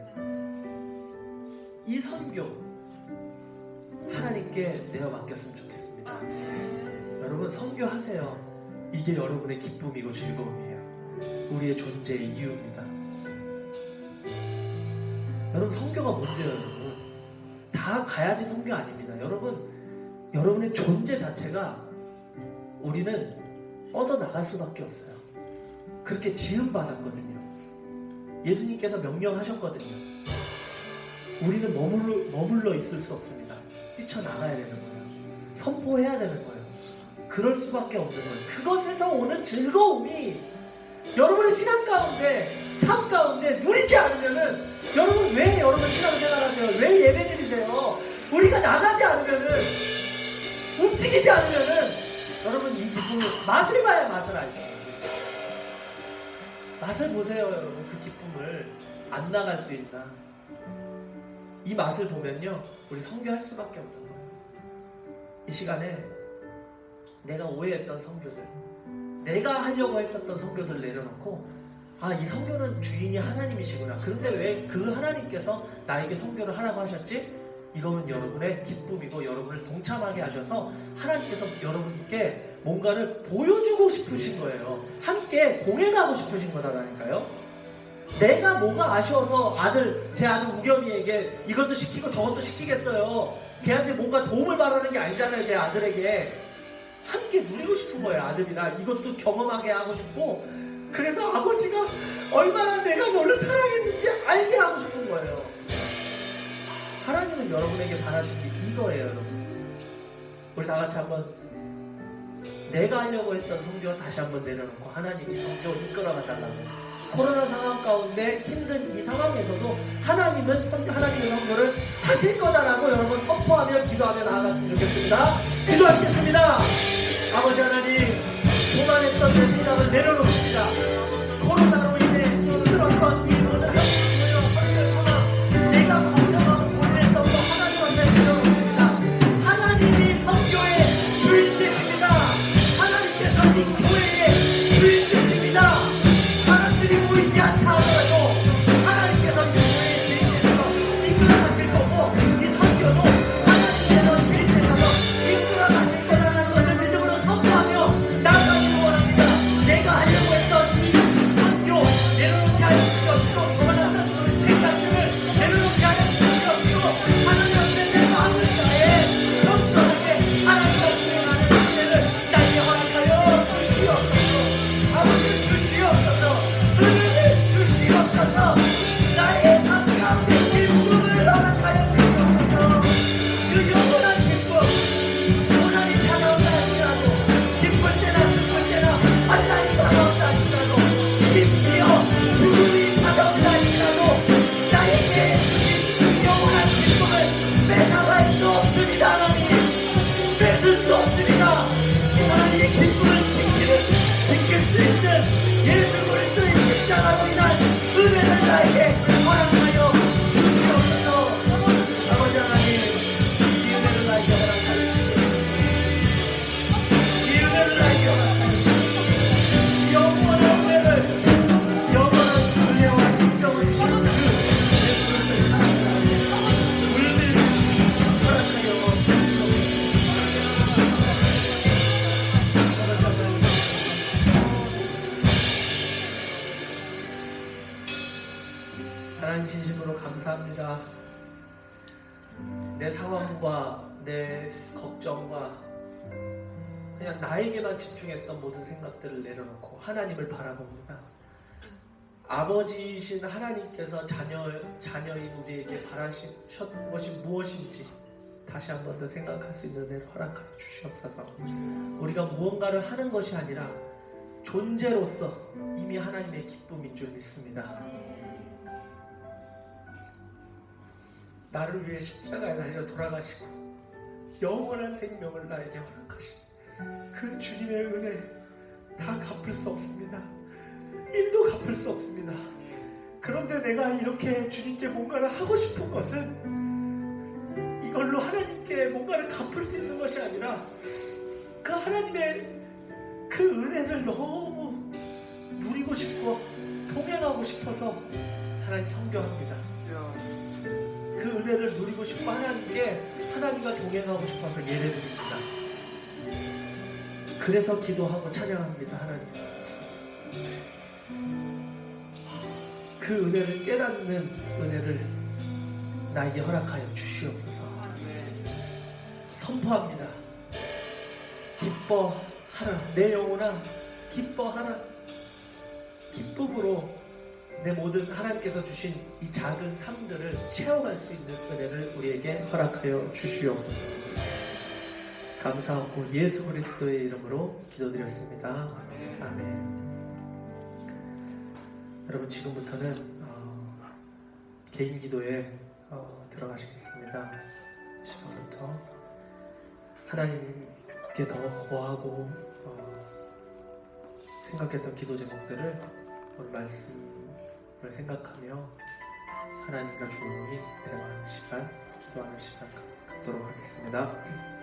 Speaker 1: 이 선교 하나님께 내어 맡겼으면 좋겠습니다. 여러분, 선교하세요. 이게 여러분의 기쁨이고 즐거움이에요. 우리의 존재의 이유입니다. 여러분, 선교가 뭔데요? 여러분, 다 가야지 선교 아닙니다. 여러분의 존재 자체가 우리는 뻗어나갈 수밖에 없어요. 그렇게 지음받았거든요. 예수님께서 명령하셨거든요. 우리는 머물러 있을 수 없습니다. 뛰쳐나가야 되는 거예요. 선포해야 되는 거예요. 그럴 수밖에 없는 거예요. 그것에서 오는 즐거움이 여러분의 신앙 가운데, 삶 가운데 누리지 않으면은, 여러분 왜 여러분 신앙생활 하세요? 왜 예배 드리세요? 우리가 나가지 않으면은, 움직이지 않으면은 여러분 이 기쁨을 맛을 봐야 맛을 알죠. 맛을 보세요. 여러분, 그 기쁨을 안 나갈 수 있나? 이 맛을 보면요, 우리 선교할 수밖에 없는 거예요. 이 시간에 내가 오해했던 선교들, 내가 하려고 했었던 선교들 내려놓고, 이 선교는 주인이 하나님이시구나. 그런데 왜 그 하나님께서 나에게 선교를 하라고 하셨지? 이거는 여러분의 기쁨이고 여러분을 동참하게 하셔서 하나님께서 여러분께 뭔가를 보여주고 싶으신 거예요. 함께 동행하고 싶으신 거다라니까요. 내가 뭐가 아쉬워서 제 아들 우겸이에게 이것도 시키고 저것도 시키겠어요. 걔한테 뭔가 도움을 바라는 게 아니잖아요. 제 아들에게 함께 누리고 싶은 거예요. 아들이랑 이것도 경험하게 하고 싶고, 그래서 아버지가 얼마나 내가 너를 사랑했는지 알게 하고 싶은 거예요. 하나님은 여러분에게 바라신 게 이거예요. 여러분, 우리 다 같이 한번 내가 하려고 했던 선교 다시 한번 내려놓고 하나님이 선교 이끌어가달라고. 코로나 상황 가운데 힘든 이 상황에서도 하나님의 선교를 하실 거다라고 여러분 선포하며 기도하며 나아갔으면 좋겠습니다. 기도하시겠습니다. 아버지 하나님, 고난했던 내 생각을 내려놓습니다. 코로나로 인해 힘들었던 이 모든 한국인의 선교 상황, 내가 걱정하고 고민했던 거 하나님한테 내려놓습니다. 하나님이 선교의 주인 되십니다. 하나님께서 이 교회에 수 있는 예수 그리스도의 십자가로 인한 은혜를 나에게 허락하여 주시옵소서. 아버지 하나님, 이 은혜를 나에게 허락하여 주시옵소서. 이 은혜를 나에게 허락하여 주시옵소서. 영원한 은혜를, 영원한 은혜와 생명을 주시는 그 예수 그리스도의 사랑을 물들이 허락하여 주시옵소서. 하나님 진심으로 감사합니다. 내 상황과 내 걱정과 그냥 나에게만 집중했던 모든 생각들을 내려놓고 하나님을 바라봅니다. 아버지이신 하나님께서 자녀인 우리에게 바라셨던 것이 무엇인지 다시 한 번 더 생각할 수 있는 은혜를 허락하여 주시옵소서. 우리가 무언가를 하는 것이 아니라 존재로서 이미 하나님의 기쁨인 줄 믿습니다. 나를 위해 십자가에 달려 돌아가시고 영원한 생명을 나에게 허락하신 그 주님의 은혜 다 갚을 수 없습니다. 1도 갚을 수 없습니다. 그런데 내가 이렇게 주님께 뭔가를 하고 싶은 것은 이걸로 하나님께 뭔가를 갚을 수 있는 것이 아니라 그 하나님의 그 은혜를 너무 누리고 싶고 동행하고 싶어서 하나님 성교합니다. 그 은혜를 누리고 싶고 하나님과 동행하고 싶어서 예배드립니다. 그래서 기도하고 찬양합니다. 하나님, 그 은혜를 깨닫는 은혜를 나에게 허락하여 주시옵소서. 선포합니다. 기뻐하라. 내 영혼아 기뻐하라. 기쁨으로 내 모든 하나님께서 주신 이 작은 삶들을 채워갈 수 있는 은혜를 우리에게 허락하여 주시옵소서. 감사하고 예수 그리스도의 이름으로 기도드렸습니다. 아멘. 여러분, 지금부터는 개인 기도에 들어가시겠습니다. 지금부터 하나님께 더 거하고 생각했던 기도 제목들을 오늘 말씀을 생각하며 하나님과 조용히 대화하는 시간, 기도하는 시간 갖도록 하겠습니다.